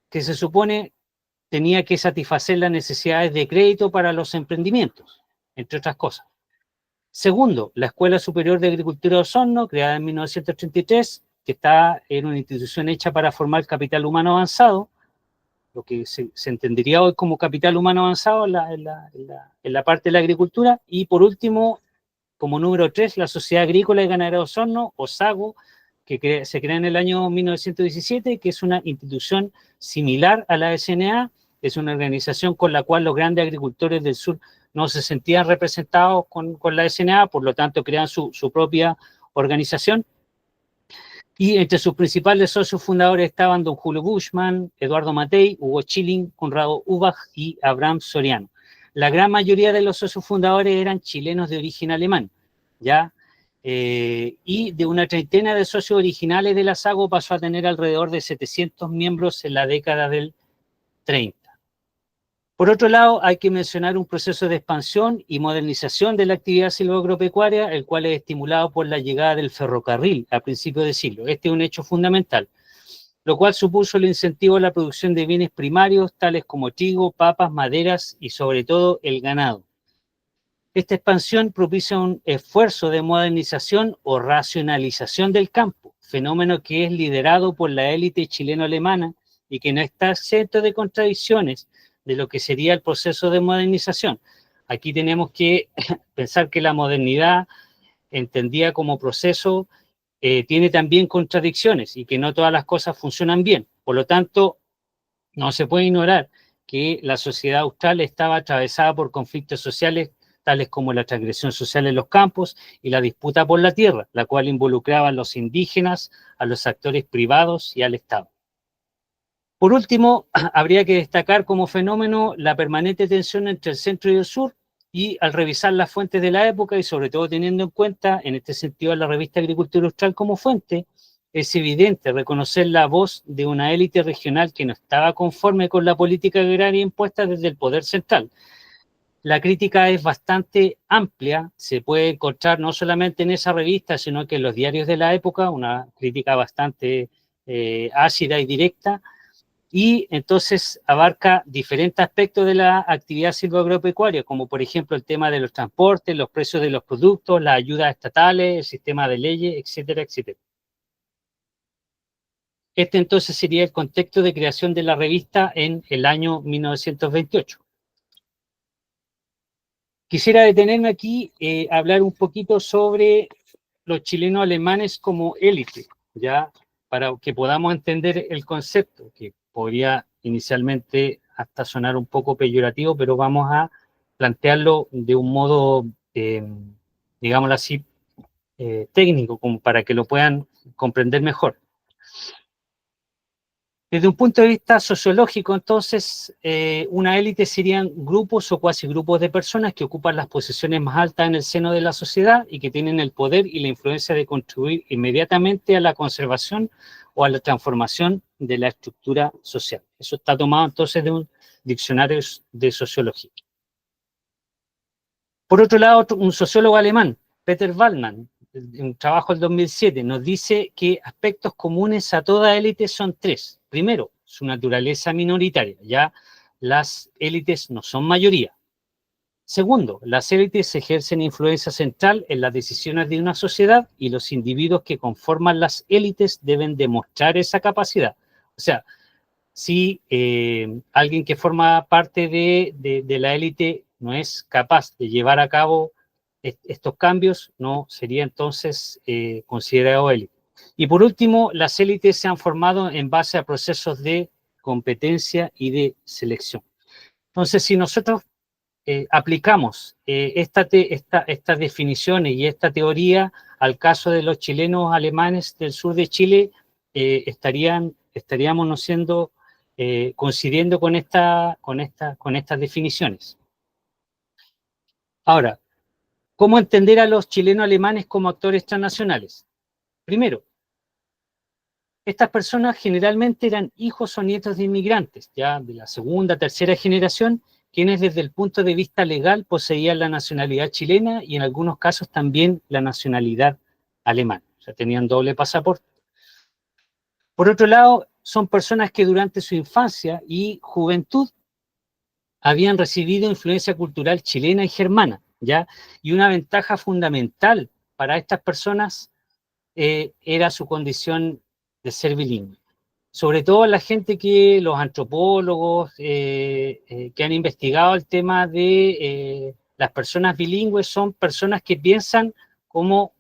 que se supone tenía que satisfacer las necesidades de crédito para los emprendimientos, entre otras cosas. Segundo, la Escuela Superior de Agricultura de Osorno, creada en 1933, que era una institución hecha para formar capital humano avanzado, lo que se entendería hoy como capital humano avanzado en la parte de la agricultura. Y por último, como número 3, la Sociedad Agrícola y Ganadera de Osorno, o SAGO, que se crea en el año 1917, que es una institución similar a la SNA. Es una organización con la cual los grandes agricultores del sur no se sentían representados con la SNA, por lo tanto crean su propia organización. Y entre sus principales socios fundadores estaban don Julio Bushman, Eduardo Matei, Hugo Schilling, Conrado Ubach y Abraham Soriano. La gran mayoría de los socios fundadores eran chilenos de origen alemán, ¿ya? Y de una treintena de socios originales de la SAGO pasó a tener alrededor de 700 miembros en la década del 30. Por otro lado, hay que mencionar un proceso de expansión y modernización de la actividad silvoagropecuaria, el cual es estimulado por la llegada del ferrocarril a principios de siglo. Este es un hecho fundamental, lo cual supuso el incentivo a la producción de bienes primarios, tales como trigo, papas, maderas y sobre todo el ganado. Esta expansión propicia un esfuerzo de modernización o racionalización del campo, fenómeno que es liderado por la élite chileno-alemana y que no está exento de contradicciones de lo que sería el proceso de modernización. Aquí tenemos que pensar que la modernidad, entendida como proceso, tiene también contradicciones y que no todas las cosas funcionan bien. Por lo tanto, no se puede ignorar que la sociedad austral estaba atravesada por conflictos sociales tales como la transgresión social en los campos y la disputa por la tierra, la cual involucraba a los indígenas, a los actores privados y al Estado. Por último, habría que destacar como fenómeno la permanente tensión entre el centro y el sur, y al revisar las fuentes de la época y sobre todo teniendo en cuenta, en este sentido, la revista Agricultura Austral como fuente, es evidente reconocer la voz de una élite regional que no estaba conforme con la política agraria impuesta desde el poder central. La crítica es bastante amplia, se puede encontrar no solamente en esa revista, sino que en los diarios de la época, una crítica bastante ácida y directa, y entonces abarca diferentes aspectos de la actividad silvoagropecuaria, como por ejemplo el tema de los transportes, los precios de los productos, las ayudas estatales, el sistema de leyes, etcétera, etcétera. Este entonces sería el contexto de creación de la revista en el año 1928. Quisiera detenerme aquí, hablar un poquito sobre los chilenos alemanes como élite, ya para que podamos entender el concepto, que podría inicialmente hasta sonar un poco peyorativo, pero vamos a plantearlo de un modo, digámoslo así, técnico, como para que lo puedan comprender mejor. Desde un punto de vista sociológico, entonces, una élite serían grupos o cuasi grupos de personas que ocupan las posiciones más altas en el seno de la sociedad y que tienen el poder y la influencia de contribuir inmediatamente a la conservación o a la transformación de la estructura social. Eso está tomado entonces de un diccionario de sociología. Por otro lado, un sociólogo alemán, Peter Waldmann, en un trabajo del 2007, nos dice que aspectos comunes a toda élite son tres. Primero, su naturaleza minoritaria, ya las élites no son mayoría. Segundo, las élites ejercen influencia central en las decisiones de una sociedad y los individuos que conforman las élites deben demostrar esa capacidad. O sea, si alguien que forma parte de la élite no es capaz de llevar a cabo estos cambios, no sería entonces considerado élite. Y por último, las élites se han formado en base a procesos de competencia y de selección. Entonces, si nosotros aplicamos estas definiciones y esta teoría al caso de los chilenos alemanes del sur de Chile, estaríamos no siendo coincidiendo con estas definiciones. Ahora, ¿cómo entender a los chilenos alemanes como actores transnacionales? Primero, estas personas generalmente eran hijos o nietos de inmigrantes, ya de la segunda, tercera generación, quienes desde el punto de vista legal poseían la nacionalidad chilena y en algunos casos también la nacionalidad alemana, o sea, tenían doble pasaporte. Por otro lado, son personas que durante su infancia y juventud habían recibido influencia cultural chilena y germana, ¿ya? Y una ventaja fundamental para estas personas era su condición de ser bilingüe. Sobre todo la gente los antropólogos que han investigado el tema de las personas bilingües son personas que piensan como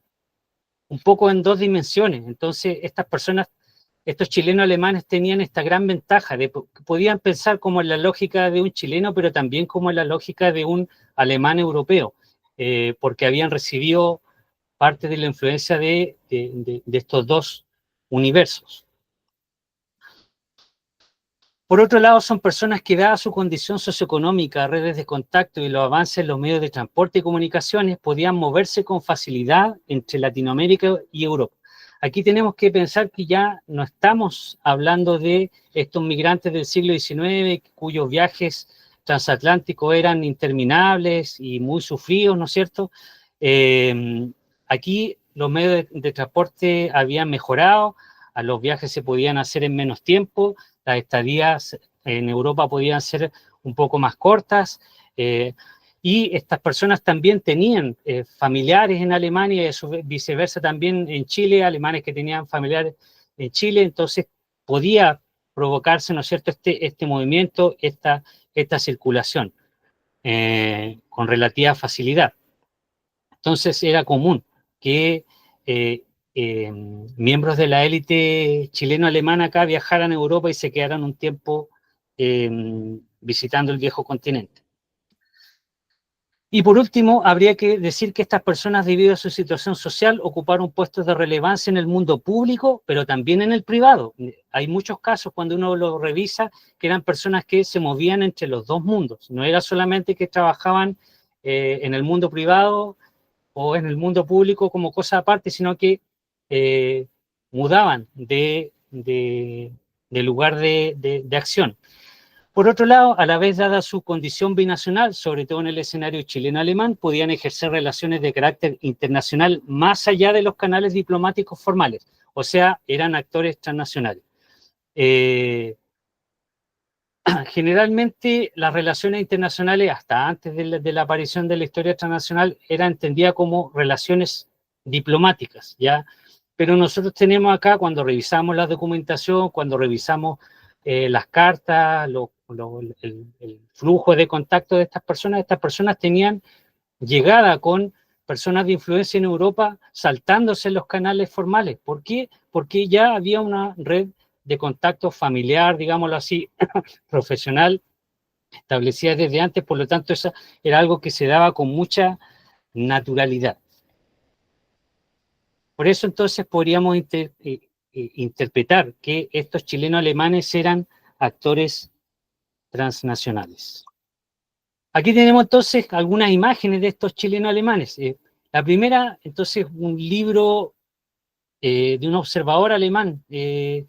un poco en dos dimensiones. Entonces, estos chilenos alemanes tenían esta gran ventaja de que podían pensar como en la lógica de un chileno, pero también como en la lógica de un alemán europeo, porque habían recibido parte de la influencia de estos dos universos. Por otro lado, son personas que, dada su condición socioeconómica, redes de contacto y los avances en los medios de transporte y comunicaciones, podían moverse con facilidad entre Latinoamérica y Europa. Aquí tenemos que pensar que ya no estamos hablando de estos migrantes del siglo XIX, cuyos viajes transatlánticos eran interminables y muy sufridos, ¿no es cierto? Aquí los medios de transporte habían mejorado, a los viajes se podían hacer en menos tiempo, las estadías en Europa podían ser un poco más cortas, y estas personas también tenían familiares en Alemania y viceversa también en Chile, alemanes que tenían familiares en Chile, entonces podía provocarse, ¿no es cierto?, este movimiento, esta circulación con relativa facilidad. Entonces era común que miembros de la élite chileno-alemana acá viajaran a Europa y se quedaran un tiempo visitando el viejo continente. Y por último, habría que decir que estas personas, debido a su situación social, ocuparon puestos de relevancia en el mundo público, pero también en el privado. Hay muchos casos, cuando uno lo revisa, que eran personas que se movían entre los dos mundos. No era solamente que trabajaban en el mundo privado o en el mundo público como cosa aparte, sino que mudaban de lugar de acción. Por otro lado, a la vez dada su condición binacional, sobre todo en el escenario chileno-alemán, podían ejercer relaciones de carácter internacional más allá de los canales diplomáticos formales, o sea, eran actores transnacionales. Generalmente las relaciones internacionales, hasta antes de la aparición de la historia transnacional, era entendida como relaciones diplomáticas, ¿ya? Pero nosotros tenemos acá, cuando revisamos la documentación, cuando revisamos las cartas, el flujo de contacto de estas personas tenían llegada con personas de influencia en Europa saltándose los canales formales. ¿Por qué? Porque ya había una red de contacto familiar, digámoslo así, profesional, establecida desde antes, por lo tanto eso era algo que se daba con mucha naturalidad. Por eso entonces podríamos interpretar que estos chilenos alemanes eran actores transnacionales. Aquí tenemos entonces algunas imágenes de estos chilenos alemanes. La primera, entonces, un libro de un observador alemán que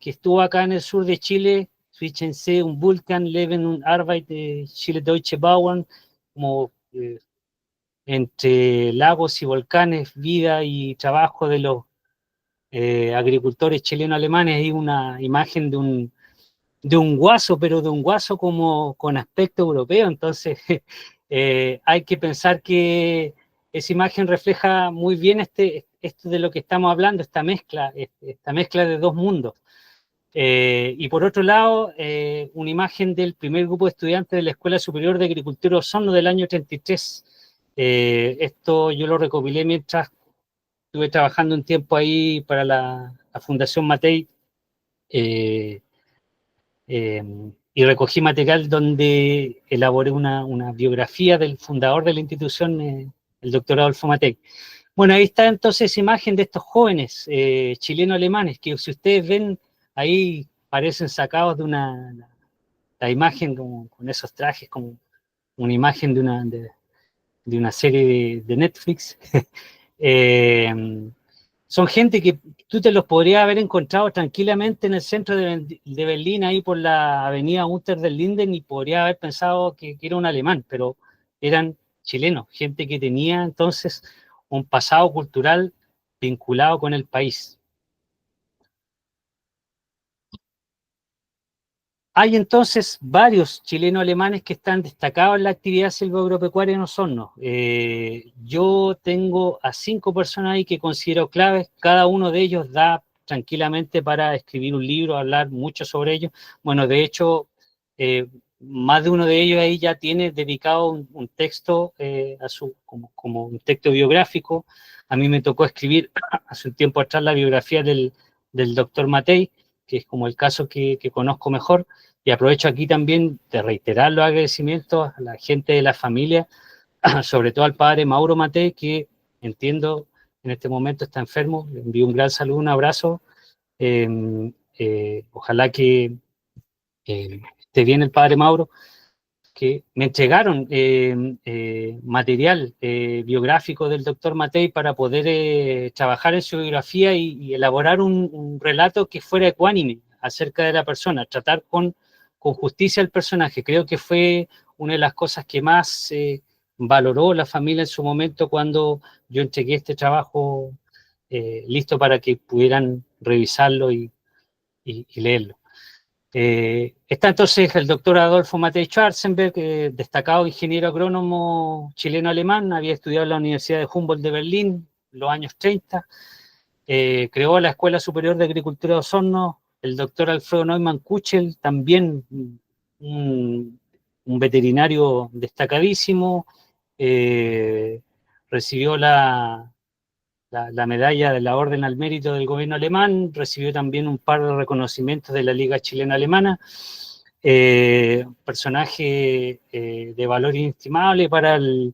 estuvo acá en el sur de Chile, Zwischen See und Vulkan, Leben und Arbeit de Chile Deutsche Bauern, como entre lagos y volcanes, vida y trabajo de los agricultores chileno-alemanes. Hay una imagen de un guaso, pero de un guaso como con aspecto europeo. Entonces hay que pensar que esa imagen refleja muy bien esto de lo que estamos hablando, esta mezcla de dos mundos. Y por otro lado, una imagen del primer grupo de estudiantes de la Escuela Superior de Agricultura Osorno del año 33. Esto yo lo recopilé mientras estuve trabajando un tiempo ahí para la Fundación Matei, y recogí material donde elaboré una biografía del fundador de la institución, el doctor Adolfo Matei. Bueno, ahí está entonces imagen de estos jóvenes chileno-alemanes, que si ustedes ven, ahí parecen sacados de la imagen con esos trajes, como una imagen de una serie de Netflix. Son gente que tú te los podrías haber encontrado tranquilamente en el centro de Berlín, ahí por la avenida Unter den Linden, y podría haber pensado que era un alemán, pero eran chilenos, gente que tenía entonces un pasado cultural vinculado con el país. Hay entonces varios chilenos alemanes que están destacados en la actividad silvoagropecuaria en Osorno. Yo tengo a 5 personas ahí que considero claves. Cada uno de ellos da tranquilamente para escribir un libro, hablar mucho sobre ellos. Bueno, de hecho, más de uno de ellos ahí ya tiene dedicado un texto como un texto biográfico. A mí me tocó escribir hace un tiempo atrás la biografía del doctor Matei, que es como el caso que conozco mejor. Y aprovecho aquí también de reiterar los agradecimientos a la gente de la familia, sobre todo al padre Mauro Matei, que entiendo en este momento está enfermo. Le envío un gran saludo, un abrazo. Ojalá que esté bien el padre Mauro, que me entregaron material biográfico del doctor Matei para poder trabajar en su biografía y elaborar un relato que fuera ecuánime acerca de la persona, tratar con justicia al personaje. Creo que fue una de las cosas que más valoró la familia en su momento cuando yo entregué este trabajo listo para que pudieran revisarlo y leerlo. Está entonces el doctor Adolfo Matei Schwarzenberg, destacado ingeniero agrónomo chileno-alemán, había estudiado en la Universidad de Humboldt de Berlín en los años 30, creó la Escuela Superior de Agricultura de Osorno. El doctor Alfredo Neumann Kuchel, también un veterinario destacadísimo, recibió la la medalla de la Orden al Mérito del gobierno alemán, recibió también un par de reconocimientos de la Liga Chilena Alemana, personaje de valor inestimable para el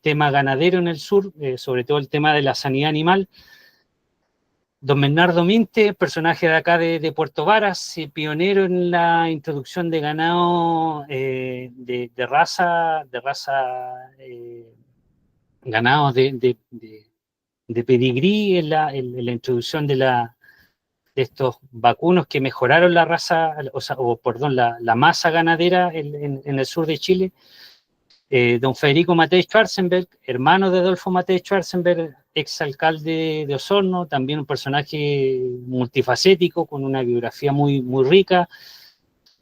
tema ganadero en el sur, sobre todo el tema de la sanidad animal. Don Bernardo Minte, personaje de acá de Puerto Varas, pionero en la introducción de ganado de raza ganados de pedigrí en la introducción de estos vacunos que mejoraron la raza, la masa ganadera en el sur de Chile. Don Federico Matei Schwarzenberg, hermano de Adolfo Matei Schwarzenberg, exalcalde de Osorno, también un personaje multifacético, con una biografía muy, muy rica.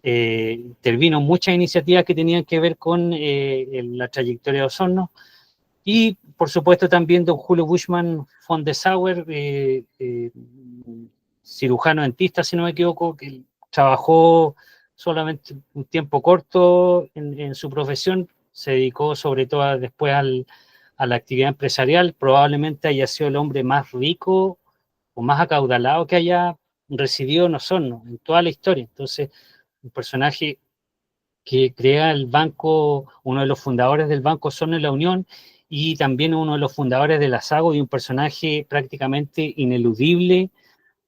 Intervino en muchas iniciativas que tenían que ver con la trayectoria de Osorno. Y, por supuesto, también don Julio Buschmann von Dessauer, cirujano dentista, si no me equivoco, que trabajó solamente un tiempo corto en su profesión, se dedicó sobre todo después a la actividad empresarial, probablemente haya sido el hombre más rico o más acaudalado que haya residido en Osorno, en toda la historia. Entonces, un personaje que crea el banco, uno de los fundadores del Banco Osorno y La Unión, y también uno de los fundadores de la SAGO, y un personaje prácticamente ineludible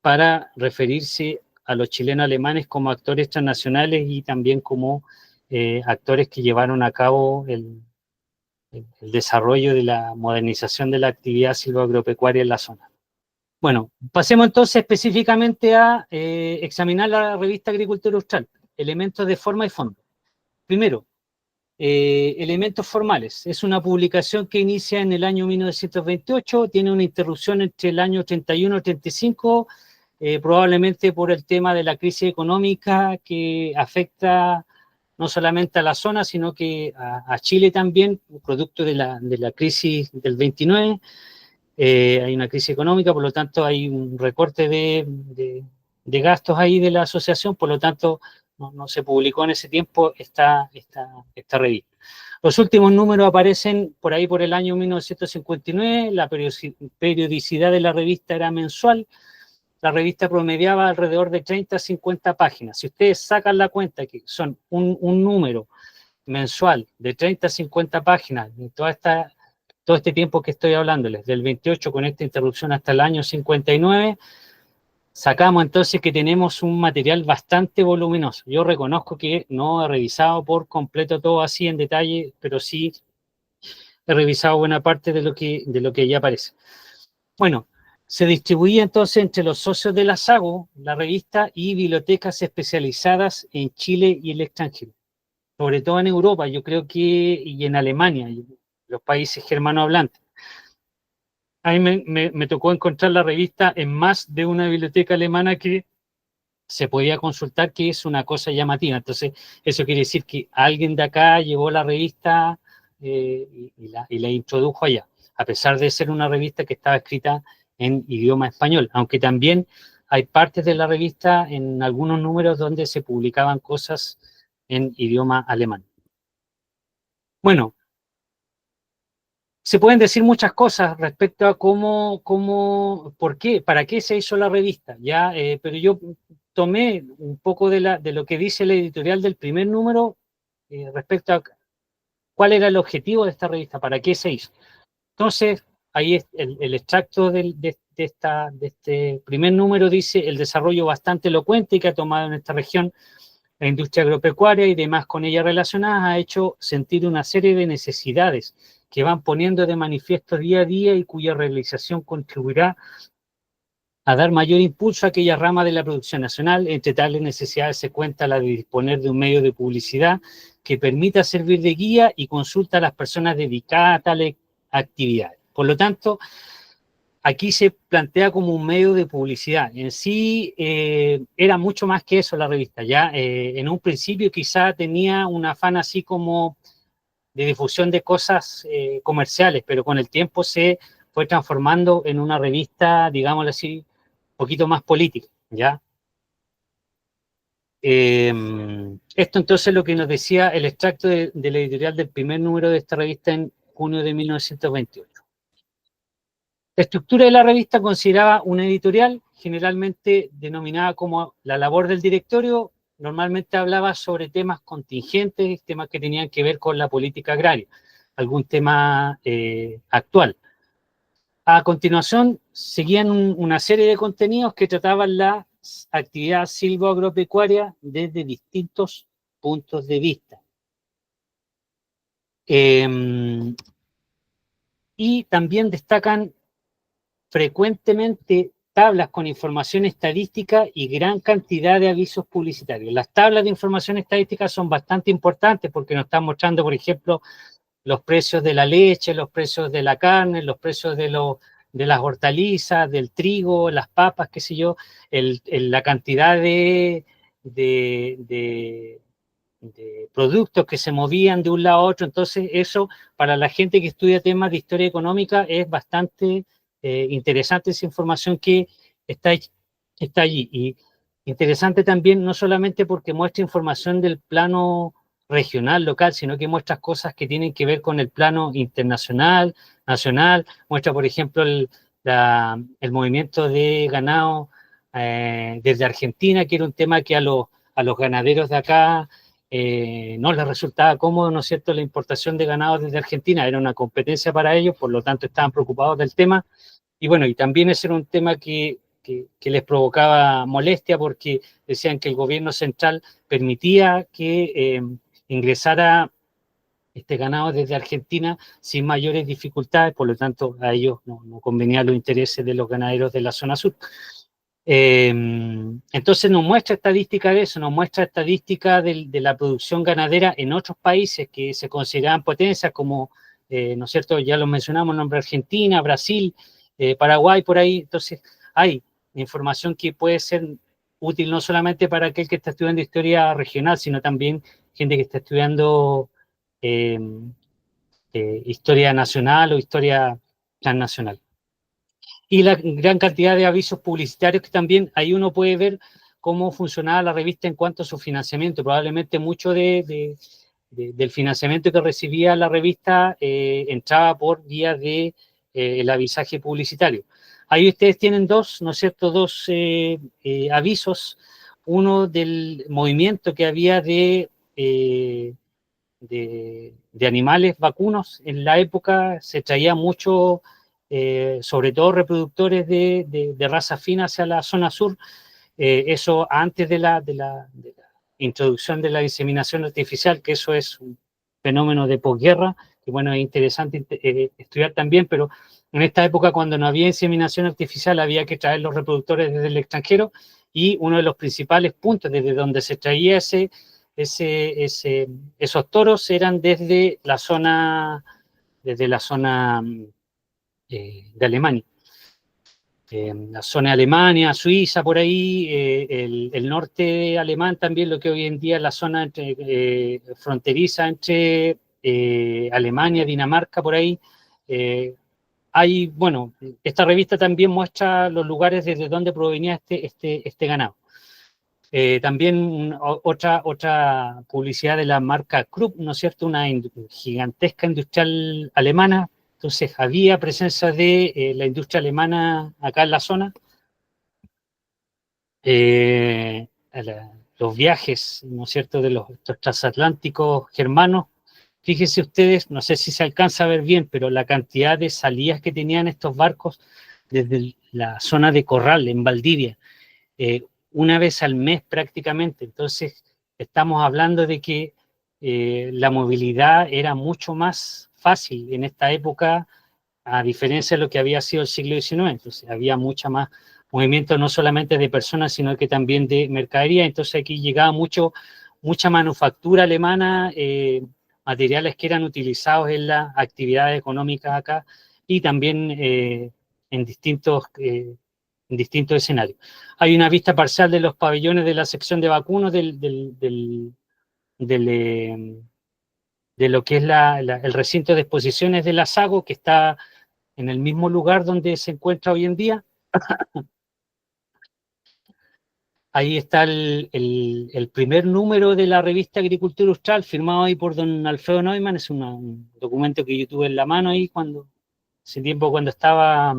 para referirse a los chilenos alemanes como actores transnacionales y también como actores que llevaron a cabo el desarrollo de la modernización de la actividad silvoagropecuaria en la zona. Bueno, pasemos entonces específicamente a examinar la revista Agricultura Austral, elementos de forma y fondo. Primero, elementos formales. Es una publicación que inicia en el año 1928, tiene una interrupción entre el año 31 y 35, probablemente por el tema de la crisis económica que afecta no solamente a la zona, sino que a Chile también, producto de la crisis del 29. Hay una crisis económica, por lo tanto hay un recorte de gastos ahí de la asociación, por lo tanto no se publicó en ese tiempo esta revista. Los últimos números aparecen por ahí por el año 1959, la periodicidad de la revista era mensual, la revista promediaba alrededor de 30 a 50 páginas. Si ustedes sacan la cuenta que son un número mensual de 30 a 50 páginas, en todo este tiempo que estoy hablándoles, del 28 con esta interrupción hasta el año 59, sacamos entonces que tenemos un material bastante voluminoso. Yo reconozco que no he revisado por completo todo así en detalle, pero sí he revisado buena parte de lo que ya aparece. Bueno, se distribuía entonces entre los socios de la SAGO, la revista, y bibliotecas especializadas en Chile y el extranjero. Sobre todo en Europa, yo creo que, y en Alemania, los países germanohablantes. A mí me tocó encontrar la revista en más de una biblioteca alemana que se podía consultar, que es una cosa llamativa. Entonces, eso quiere decir que alguien de acá llevó la revista y la introdujo allá, a pesar de ser una revista que estaba escrita en idioma español, aunque también hay partes de la revista en algunos números donde se publicaban cosas en idioma alemán. Bueno, se pueden decir muchas cosas respecto a por qué, para qué se hizo la revista, ¿ya? Pero yo tomé un poco de lo que dice la editorial del primer número respecto a cuál era el objetivo de esta revista, para qué se hizo. Entonces, ahí es el extracto de este primer número dice: el desarrollo bastante elocuente que ha tomado en esta región la industria agropecuaria y demás con ella relacionadas ha hecho sentir una serie de necesidades que van poniendo de manifiesto día a día y cuya realización contribuirá a dar mayor impulso a aquella rama de la producción nacional. Entre tales necesidades se cuenta la de disponer de un medio de publicidad que permita servir de guía y consulta a las personas dedicadas a tales actividades. Por lo tanto, aquí se plantea como un medio de publicidad. En sí, era mucho más que eso la revista. Ya en un principio quizá tenía un afán así como de difusión de cosas comerciales, pero con el tiempo se fue transformando en una revista, digámoslo así, un poquito más política, ¿ya? Esto entonces es lo que nos decía el extracto de la editorial del primer número de esta revista en junio de 1928. La estructura de la revista consideraba una editorial, generalmente denominada como la labor del directorio. Normalmente hablaba sobre temas contingentes, temas que tenían que ver con la política agraria, algún tema actual. A continuación, seguían una serie de contenidos que trataban la actividad silvoagropecuaria desde distintos puntos de vista. Y también destacan frecuentemente tablas con información estadística y gran cantidad de avisos publicitarios. Las tablas de información estadística son bastante importantes porque nos están mostrando, por ejemplo, los precios de la leche, los precios de la carne, los precios de las hortalizas, del trigo, las papas, qué sé yo, la cantidad de productos que se movían de un lado a otro. Entonces, eso para la gente que estudia temas de historia económica es bastante interesante esa información que está allí. Y interesante también, no solamente porque muestra información del plano regional, local, sino que muestra cosas que tienen que ver con el plano internacional, nacional. Muestra, por ejemplo, el movimiento de ganado desde Argentina, que era un tema que a los ganaderos de acá no les resultaba cómodo, ¿no es cierto?, la importación de ganado desde Argentina. Era una competencia para ellos, por lo tanto estaban preocupados del tema. Y bueno, y también ese era un tema que les provocaba molestia, porque decían que el gobierno central permitía que ingresara este ganado desde Argentina sin mayores dificultades, por lo tanto a ellos no convenían los intereses de los ganaderos de la zona sur. Entonces nos muestra estadística de eso, nos muestra estadística de la producción ganadera en otros países que se consideraban potencias, como, ¿no es cierto?, ya lo mencionamos, nombre Argentina, Brasil, Paraguay, por ahí. Entonces hay información que puede ser útil no solamente para aquel que está estudiando historia regional, sino también gente que está estudiando historia nacional o historia transnacional. Y la gran cantidad de avisos publicitarios que también ahí uno puede ver cómo funcionaba la revista en cuanto a su financiamiento. Probablemente mucho del financiamiento que recibía la revista entraba por vía de el avisaje publicitario. Ahí ustedes tienen dos, ¿no es cierto?, dos avisos. Uno del movimiento que había de animales vacunos. En la época se traía mucho, sobre todo reproductores de raza fina hacia la zona sur. Eso antes de la introducción de la diseminación artificial, que eso es un fenómeno de posguerra, que bueno, es interesante estudiar también, pero en esta época, cuando no había inseminación artificial, había que traer los reproductores desde el extranjero, y uno de los principales puntos desde donde se traía esos toros eran desde la zona de Alemania. La zona de Alemania, Suiza, por ahí, el norte alemán también, lo que hoy en día es la zona fronteriza entre Alemania, Dinamarca, por ahí. Bueno, esta revista también muestra los lugares desde donde provenía este ganado. También otra publicidad de la marca Krupp, ¿no es cierto?, una gigantesca industrial alemana. Entonces había presencia de la industria alemana acá en la zona. Los viajes, ¿no es cierto?, de estos transatlánticos germanos. Fíjense ustedes, no sé si se alcanza a ver bien, pero la cantidad de salidas que tenían estos barcos desde la zona de Corral, en Valdivia, una vez al mes prácticamente. Entonces estamos hablando de que la movilidad era mucho más fácil en esta época, a diferencia de lo que había sido el siglo XIX. Entonces había mucha más movimiento, no solamente de personas, sino que también de mercadería. Entonces aquí llegaba mucha manufactura alemana, materiales que eran utilizados en las actividades económicas acá, y también en distintos escenarios. Hay una vista parcial de los pabellones de la sección de vacunos de lo que es el recinto de exposiciones de la SAGO, que está en el mismo lugar donde se encuentra hoy en día. Ahí está el primer número de la revista Agricultura Austral, firmado ahí por don Alfredo Neumann. Es un documento que yo tuve en la mano ahí hace tiempo, cuando estaba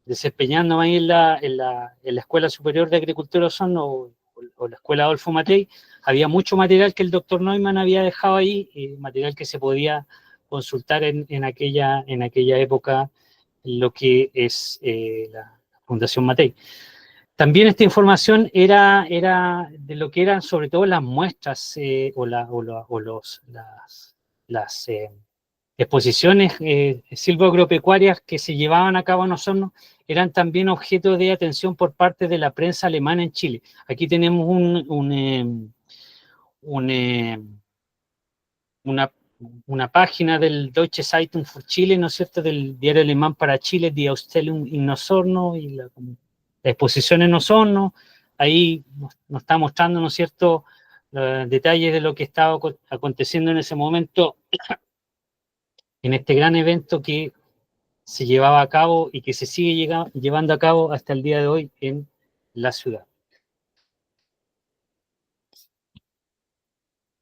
desempeñándome ahí en la Escuela Superior de Agricultura de Osorno o la Escuela Adolfo Matei, había mucho material que el doctor Neumann había dejado ahí, material que se podía consultar en aquella época, lo que es la Fundación Matei. También esta información era de lo que eran sobre todo las muestras las exposiciones silvoagropecuarias que se llevaban a cabo en Osorno, eran también objeto de atención por parte de la prensa alemana en Chile. Aquí tenemos una página del Deutsche Zeitung für Chile, ¿no es cierto?, del diario alemán para Chile, Die Ausstellung in Osorno, y la exposición en Osorno. Ahí nos está mostrando, ¿no es cierto?, detalles de lo que estaba aconteciendo en ese momento, en este gran evento que se llevaba a cabo y que se sigue llevando a cabo hasta el día de hoy en la ciudad.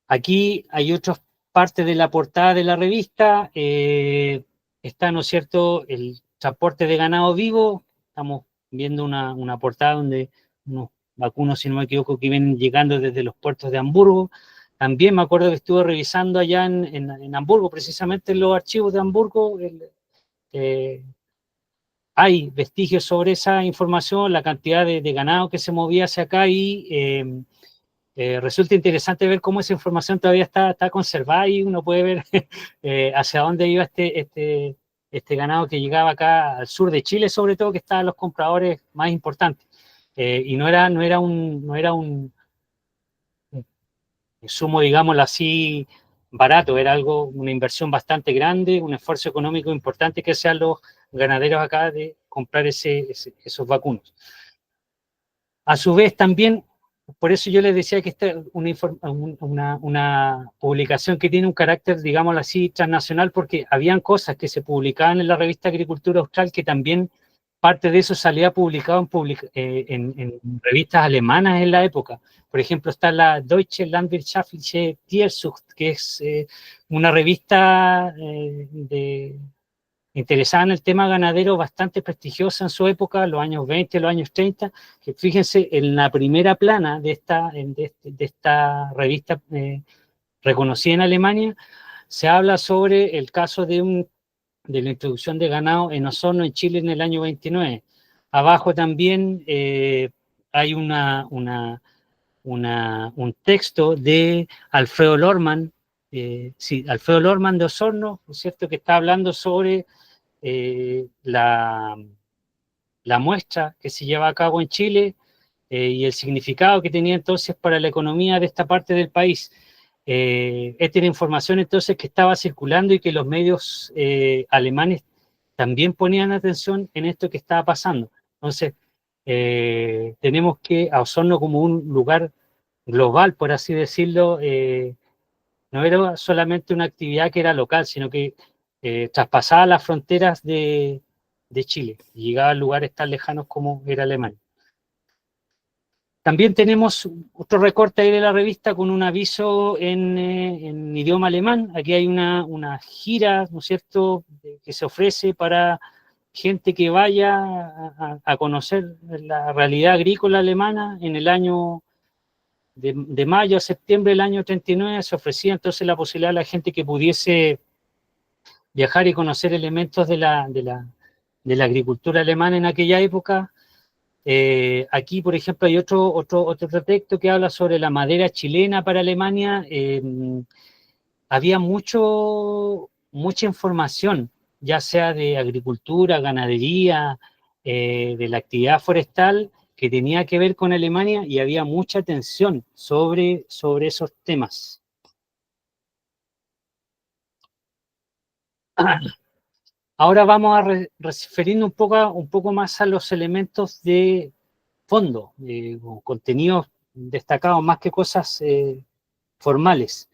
Aquí hay otras partes de la portada de la revista. Está, ¿no es cierto?, el transporte de ganado vivo. Estamos viendo una portada donde unos vacunos, si no me equivoco, que vienen llegando desde los puertos de Hamburgo. También me acuerdo que estuve revisando allá en Hamburgo, precisamente en los archivos de Hamburgo, hay vestigios sobre esa información, la cantidad de ganado que se movía hacia acá, y resulta interesante ver cómo esa información todavía está conservada, y uno puede ver hacia dónde iba este ganado que llegaba acá al sur de Chile, sobre todo, que estaban los compradores más importantes. Y no era un insumo, digámoslo así, barato, era una inversión bastante grande, un esfuerzo económico importante que hacían los ganaderos acá de comprar esos vacunos. A su vez también, por eso yo les decía que esta es una publicación que tiene un carácter, digámoslo así, transnacional, porque habían cosas que se publicaban en la revista Agricultura Austral que también parte de eso salía publicado en revistas alemanas en la época. Por ejemplo, está la Deutsche Landwirtschaftliche Tierzucht, que es una revista interesada en el tema ganadero, bastante prestigiosa en su época, los años 20, los años 30, que fíjense, en la primera plana de esta revista reconocida en Alemania, se habla sobre el caso de la introducción de ganado en Osorno, en Chile, en el año 29. Abajo también hay un texto de Alfredo Lormann, Alfredo Lormann de Osorno, ¿no es cierto?, que está hablando sobre la muestra que se lleva a cabo en Chile y el significado que tenía entonces para la economía de esta parte del país. Esta era información entonces que estaba circulando y que los medios alemanes también ponían atención en esto que estaba pasando. Entonces, tenemos que a Osorno como un lugar global, por así decirlo, no era solamente una actividad que era local, sino que traspasaba las fronteras de Chile y llegaba a lugares tan lejanos como era Alemania. También tenemos otro recorte ahí de la revista con un aviso en idioma alemán. Aquí hay una gira, ¿no es cierto?, que se ofrece para gente que vaya a conocer la realidad agrícola alemana. En el año de mayo a septiembre del año 39 se ofrecía entonces la posibilidad a la gente que pudiese viajar y conocer elementos de la agricultura alemana en aquella época. Aquí, por ejemplo, hay otro texto que habla sobre la madera chilena para Alemania. Había mucha información, ya sea de agricultura, ganadería, de la actividad forestal, que tenía que ver con Alemania, y había mucha atención sobre esos temas. Ahora vamos a referirnos un poco más a los elementos de fondo, contenidos destacados más que cosas formales.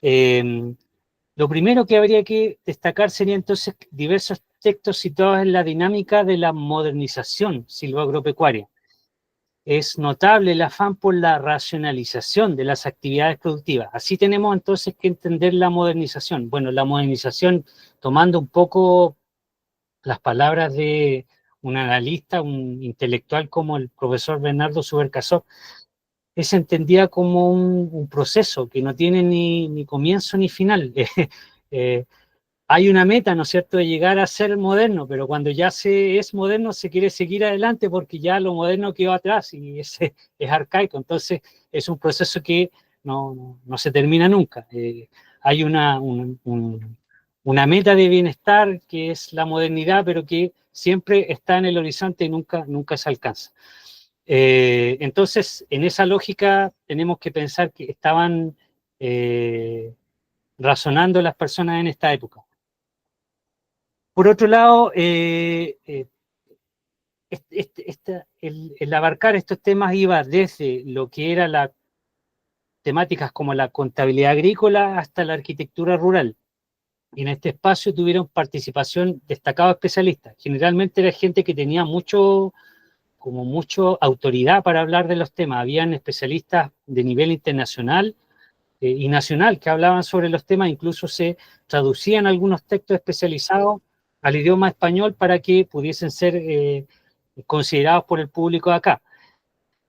Lo primero que habría que destacar sería entonces diversos textos situados en la dinámica de la modernización silvoagropecuaria. Es notable el afán por la racionalización de las actividades productivas. Así tenemos entonces que entender la modernización. Bueno, la modernización, tomando un poco las palabras de un analista, un intelectual como el profesor Bernardo Subercaseaux, es entendida como un proceso que no tiene ni comienzo ni final. Hay una meta, ¿no es cierto?, de llegar a ser moderno, pero cuando ya se es moderno se quiere seguir adelante porque ya lo moderno quedó atrás y es arcaico. Entonces es un proceso que no se termina nunca. Hay una meta de bienestar que es la modernidad, pero que siempre está en el horizonte y nunca se alcanza. Entonces, en esa lógica tenemos que pensar que estaban razonando las personas en esta época. Por otro lado, el abarcar estos temas iba desde lo que era las temáticas como la contabilidad agrícola hasta la arquitectura rural. Y en este espacio tuvieron participación destacados especialistas. Generalmente era gente que tenía mucha autoridad para hablar de los temas. Habían especialistas de nivel internacional y nacional que hablaban sobre los temas, incluso se traducían algunos textos especializados al idioma español para que pudiesen ser considerados por el público de acá.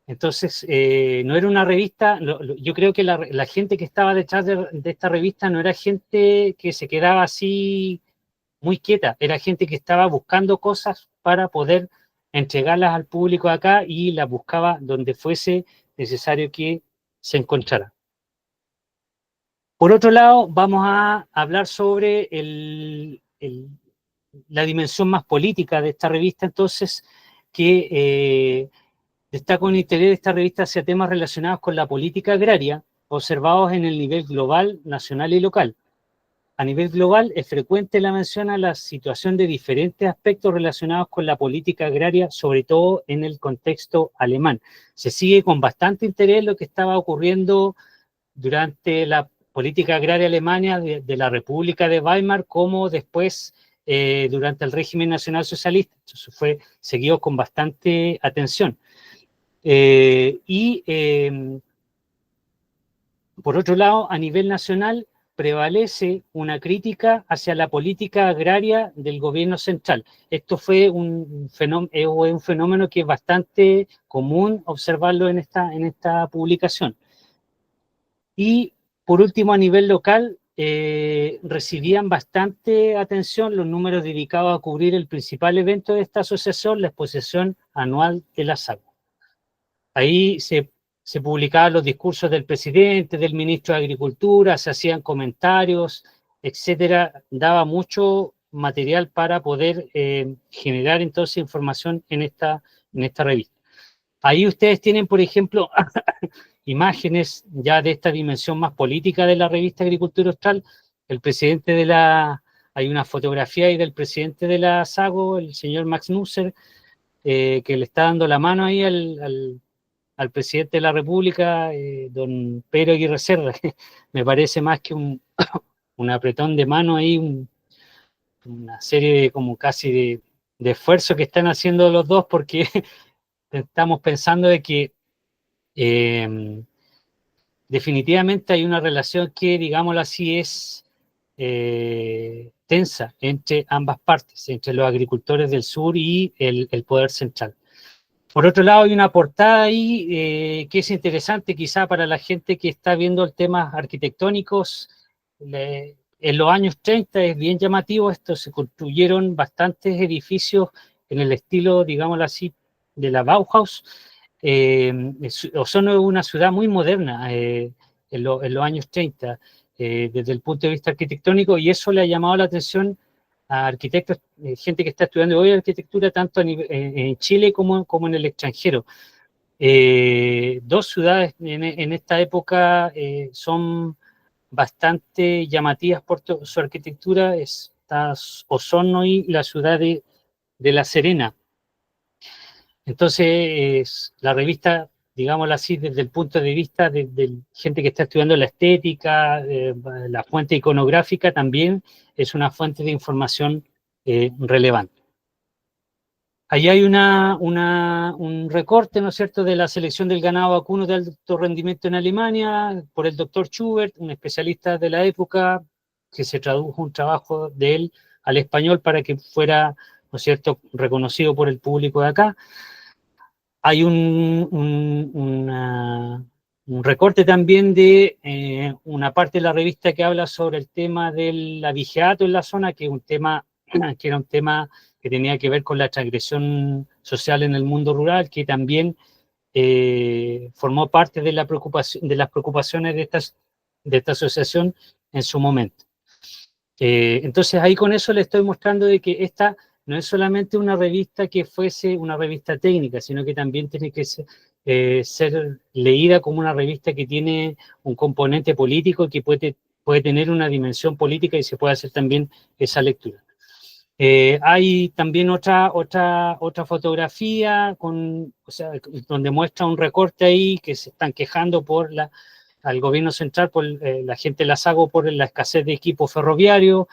Entonces, no era una revista, yo creo que la gente que estaba detrás de esta revista no era gente que se quedaba así muy quieta, era gente que estaba buscando cosas para poder entregarlas al público de acá y las buscaba donde fuese necesario que se encontrara. Por otro lado, vamos a hablar sobre la dimensión más política de esta revista, entonces, que destaca un interés de esta revista hacia temas relacionados con la política agraria, observados en el nivel global, nacional y local. A nivel global, es frecuente la mención a la situación de diferentes aspectos relacionados con la política agraria, sobre todo en el contexto alemán. Se sigue con bastante interés lo que estaba ocurriendo durante la política agraria alemana de la República de Weimar, como después durante el régimen nacional socialista. Entonces fue seguido con bastante atención. Por otro lado, a nivel nacional, prevalece una crítica hacia la política agraria del gobierno central. Esto fue un fenómeno que es bastante común observarlo en esta publicación. Y por último, a nivel local, recibían bastante atención los números dedicados a cubrir el principal evento de esta asociación, la exposición anual de la SACO. Ahí se publicaban los discursos del presidente, del ministro de Agricultura, se hacían comentarios, etcétera. Daba mucho material para poder generar entonces información en esta revista. Ahí ustedes tienen, por ejemplo, imágenes ya de esta dimensión más política de la revista Agricultura Austral. El presidente hay una fotografía ahí del presidente de la SAGO, el señor Max Nusser, que le está dando la mano ahí al presidente de la República, don Pedro Aguirre Cerda, que me parece más que un apretón de mano ahí, una serie de como casi de esfuerzos que están haciendo los dos, porque estamos pensando de que definitivamente hay una relación que, digámoslo así, es tensa entre ambas partes, entre los agricultores del sur y el poder central. Por otro lado, hay una portada ahí que es interesante quizá para la gente que está viendo el tema arquitectónicos. En los años 30 es bien llamativo esto, se construyeron bastantes edificios en el estilo, digámoslo así, de la Bauhaus. Osorno es una ciudad muy moderna en los años 30 desde el punto de vista arquitectónico, y eso le ha llamado la atención a arquitectos, gente que está estudiando hoy arquitectura tanto en Chile como en el extranjero. Dos ciudades en esta época son bastante llamativas por su arquitectura, está Osorno y la ciudad de La Serena. Entonces, la revista, digámoslo así, desde el punto de vista de gente que está estudiando la estética, la fuente iconográfica, también es una fuente de información relevante. Ahí hay un recorte, ¿no es cierto?, de la selección del ganado vacuno de alto rendimiento en Alemania, por el doctor Schubert, un especialista de la época, que se tradujo un trabajo de él al español para que fuera, ¿no es cierto?, reconocido por el público de acá. Hay un recorte también de una parte de la revista que habla sobre el tema del abigeato en la zona, que era un tema que tenía que ver con la transgresión social en el mundo rural, que también formó parte de las preocupaciones de esta asociación en su momento. Entonces ahí con eso le estoy mostrando de que esta no es solamente una revista que fuese una revista técnica, sino que también tiene que ser leída como una revista que tiene un componente político, que puede tener una dimensión política y se puede hacer también esa lectura. Hay también otra fotografía donde muestra un recorte ahí que se están quejando al gobierno central, por la gente de la SAGO, por la escasez de equipo ferroviario.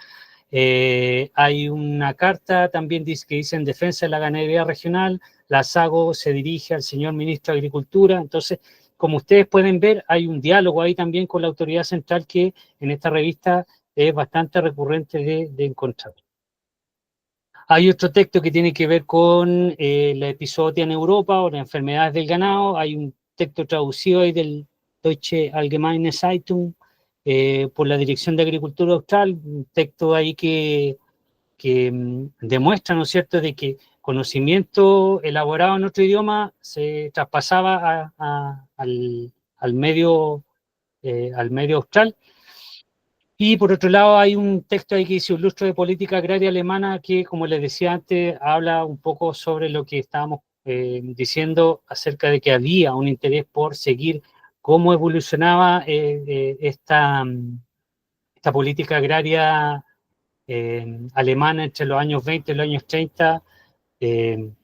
Hay una carta también que dice en defensa de la ganadería regional. La SAGO se dirige al señor ministro de Agricultura. Entonces, como ustedes pueden ver, hay un diálogo ahí también con la autoridad central que en esta revista es bastante recurrente de encontrar. Hay otro texto que tiene que ver con la epizodia en Europa o las enfermedades del ganado. Hay un texto traducido ahí del Deutsche Allgemeine Zeitung por la Dirección de Agricultura Austral, un texto ahí que demuestra, ¿no es cierto?, de que conocimiento elaborado en otro idioma se traspasaba al medio austral. Y por otro lado hay un texto ahí que dice un lustro de política agraria alemana que, como les decía antes, habla un poco sobre lo que estábamos diciendo acerca de que había un interés por seguir cómo evolucionaba esta política agraria alemana entre los años 20 y los años 30, en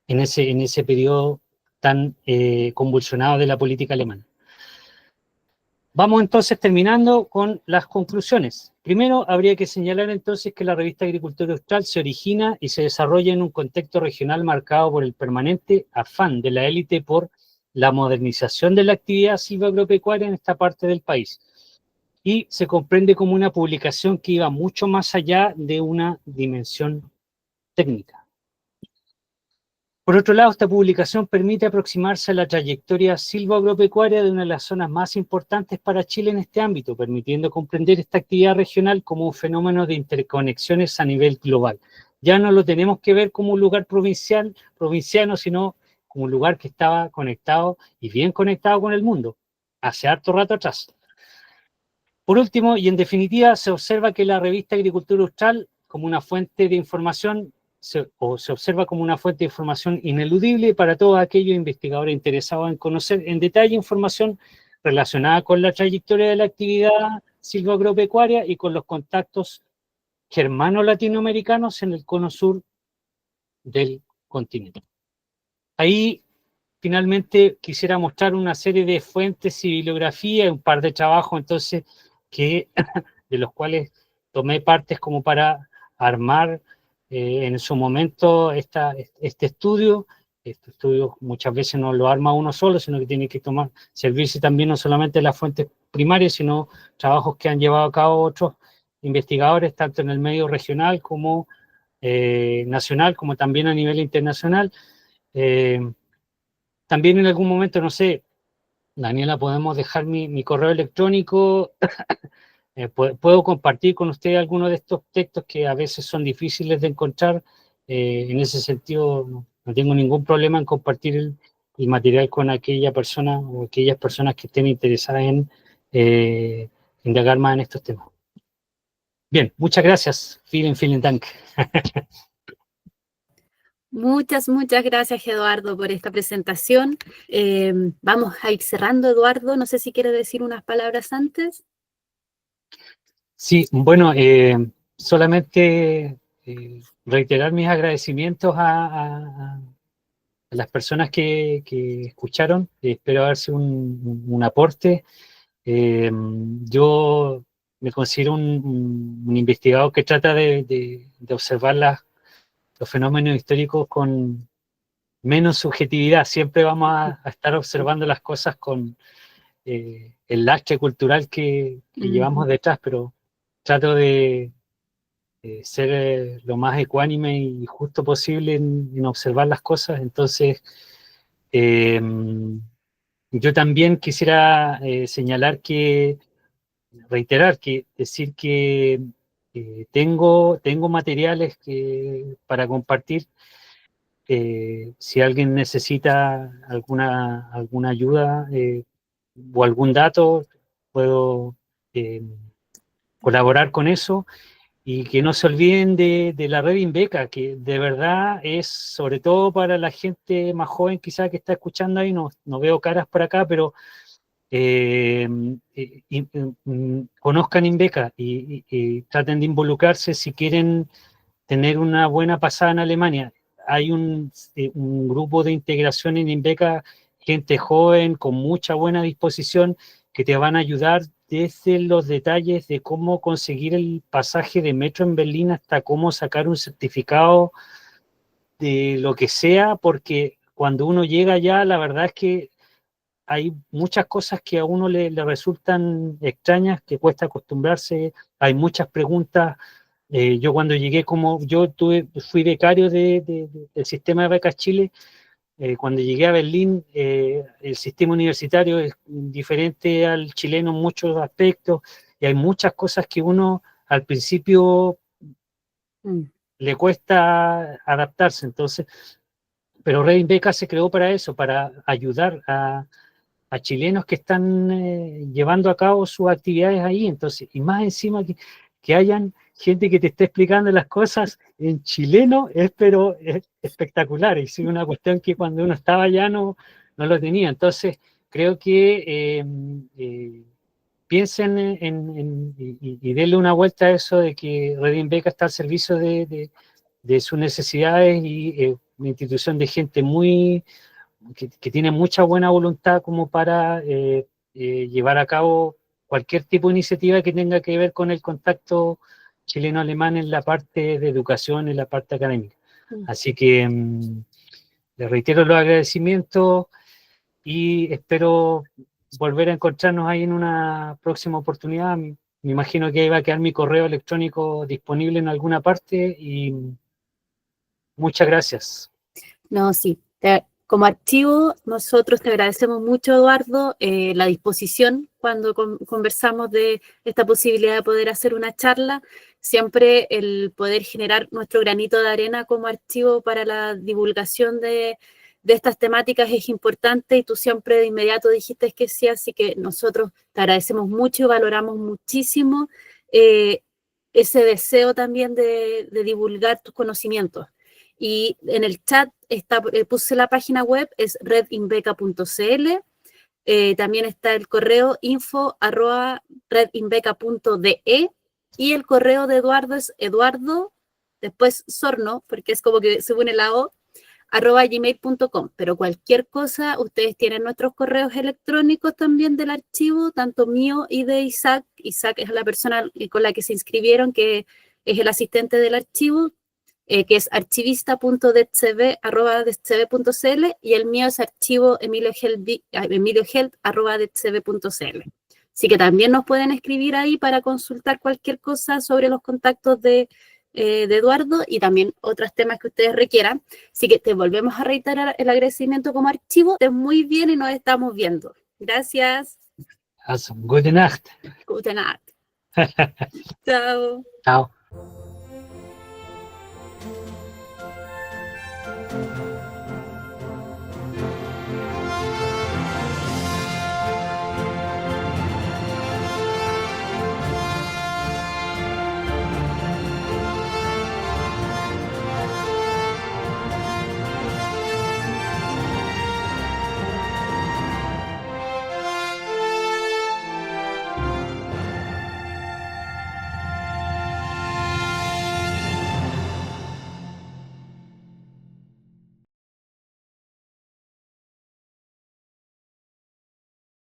ese periodo tan convulsionado de la política alemana. Vamos entonces terminando con las conclusiones. Primero, habría que señalar entonces que la revista Agricultura Austral se origina y se desarrolla en un contexto regional marcado por el permanente afán de la élite por la modernización de la actividad silvoagropecuaria en esta parte del país. Y se comprende como una publicación que iba mucho más allá de una dimensión técnica. Por otro lado, esta publicación permite aproximarse a la trayectoria silvoagropecuaria de una de las zonas más importantes para Chile en este ámbito, permitiendo comprender esta actividad regional como un fenómeno de interconexiones a nivel global. Ya no lo tenemos que ver como un lugar provinciano, sino como un lugar que estaba conectado y bien conectado con el mundo, hace harto rato atrás. Por último, y en definitiva, se observa que la revista Agricultura Austral, como una fuente de información, se observa como una fuente de información ineludible para todos aquellos investigadores interesados en conocer en detalle información relacionada con la trayectoria de la actividad silvoagropecuaria y con los contactos germano-latinoamericanos en el cono sur del continente. Ahí, finalmente, quisiera mostrar una serie de fuentes y bibliografía, un par de trabajos, entonces, de los cuales tomé partes como para armar en su momento este estudio. Este estudio muchas veces no lo arma uno solo, sino que tiene que servirse también no solamente de las fuentes primarias, sino trabajos que han llevado a cabo otros investigadores, tanto en el medio regional como nacional, como también a nivel internacional. También en algún momento, no sé, Daniela, podemos dejar mi correo electrónico. Puedo compartir con ustedes algunos de estos textos que a veces son difíciles de encontrar. En ese sentido, no tengo ningún problema en compartir el material con aquella persona o aquellas personas que estén interesadas en indagar más en estos temas. Bien, muchas gracias. Vielen Dank. Muchas gracias, Eduardo, por esta presentación. Vamos a ir cerrando, Eduardo. No sé si quiere decir unas palabras antes. Sí, bueno, solamente reiterar mis agradecimientos a las personas que escucharon. Espero haber sido un aporte. Yo me considero un investigador que trata de observar los fenómenos históricos con menos subjetividad. Siempre vamos a estar observando las cosas con el lastre cultural que llevamos detrás, pero trato de ser lo más ecuánime y justo posible en observar las cosas. Entonces, yo también quisiera decir que tengo materiales para compartir. Si alguien necesita alguna ayuda o algún dato, puedo colaborar con eso. Y que no se olviden de la red Inbeca, que de verdad es, sobre todo para la gente más joven quizá que está escuchando ahí, no veo caras por acá, pero conozcan Inbeca y traten de involucrarse si quieren tener una buena pasada en Alemania. Hay un grupo de integración en Inbeca, gente joven con mucha buena disposición, que te van a ayudar desde los detalles de cómo conseguir el pasaje de metro en Berlín hasta cómo sacar un certificado de lo que sea, porque cuando uno llega allá, la verdad es que hay muchas cosas que a uno le resultan extrañas, que cuesta acostumbrarse, hay muchas preguntas. Yo cuando llegué, fui becario del sistema de becas Chile. Cuando llegué a Berlín, el sistema universitario es diferente al chileno en muchos aspectos, y hay muchas cosas que uno al principio le cuesta adaptarse. Entonces, pero Red Inbeca se creó para eso, para ayudar a chilenos que están llevando a cabo sus actividades ahí. Entonces, y más encima que hayan gente que te esté explicando las cosas en chileno, pero es espectacular. Es una cuestión que cuando uno estaba allá no lo tenía. Entonces, creo que piensen y denle una vuelta a eso de que Red Inbeca está al servicio de sus necesidades, y una institución de gente que tiene mucha buena voluntad como para llevar a cabo cualquier tipo de iniciativa que tenga que ver con el contacto chileno-alemán en la parte de educación, en la parte académica. Así que les reitero los agradecimientos y espero volver a encontrarnos ahí en una próxima oportunidad. Me imagino que ahí va a quedar mi correo electrónico disponible en alguna parte, y muchas gracias. No, sí. Como archivo, nosotros te agradecemos mucho, Eduardo, la disposición cuando conversamos de esta posibilidad de poder hacer una charla. Siempre el poder generar nuestro granito de arena como archivo para la divulgación de estas temáticas es importante, y tú siempre de inmediato dijiste que sí, así que nosotros te agradecemos mucho y valoramos muchísimo ese deseo también de divulgar tus conocimientos. Y en el chat puse la página web, es redinbeca.cl. También está el correo info@redinbeca.de, y el correo de Eduardo es Eduardo, después Sorno, porque es como que se une la O, @gmail.com. Pero cualquier cosa, ustedes tienen nuestros correos electrónicos también del archivo, tanto mío y de Isaac. Isaac es la persona con la que se inscribieron, que es el asistente del archivo, que es archivista.dcb@dcb.cl, y el mío es archivo emilioheld@dcb.cl. Así que también nos pueden escribir ahí para consultar cualquier cosa sobre los contactos de Eduardo, y también otros temas que ustedes requieran. Así que te volvemos a reiterar el agradecimiento como archivo. Estés muy bien y nos estamos viendo. Gracias. Also, gute Nacht. Gute Nacht. Chao. Chao.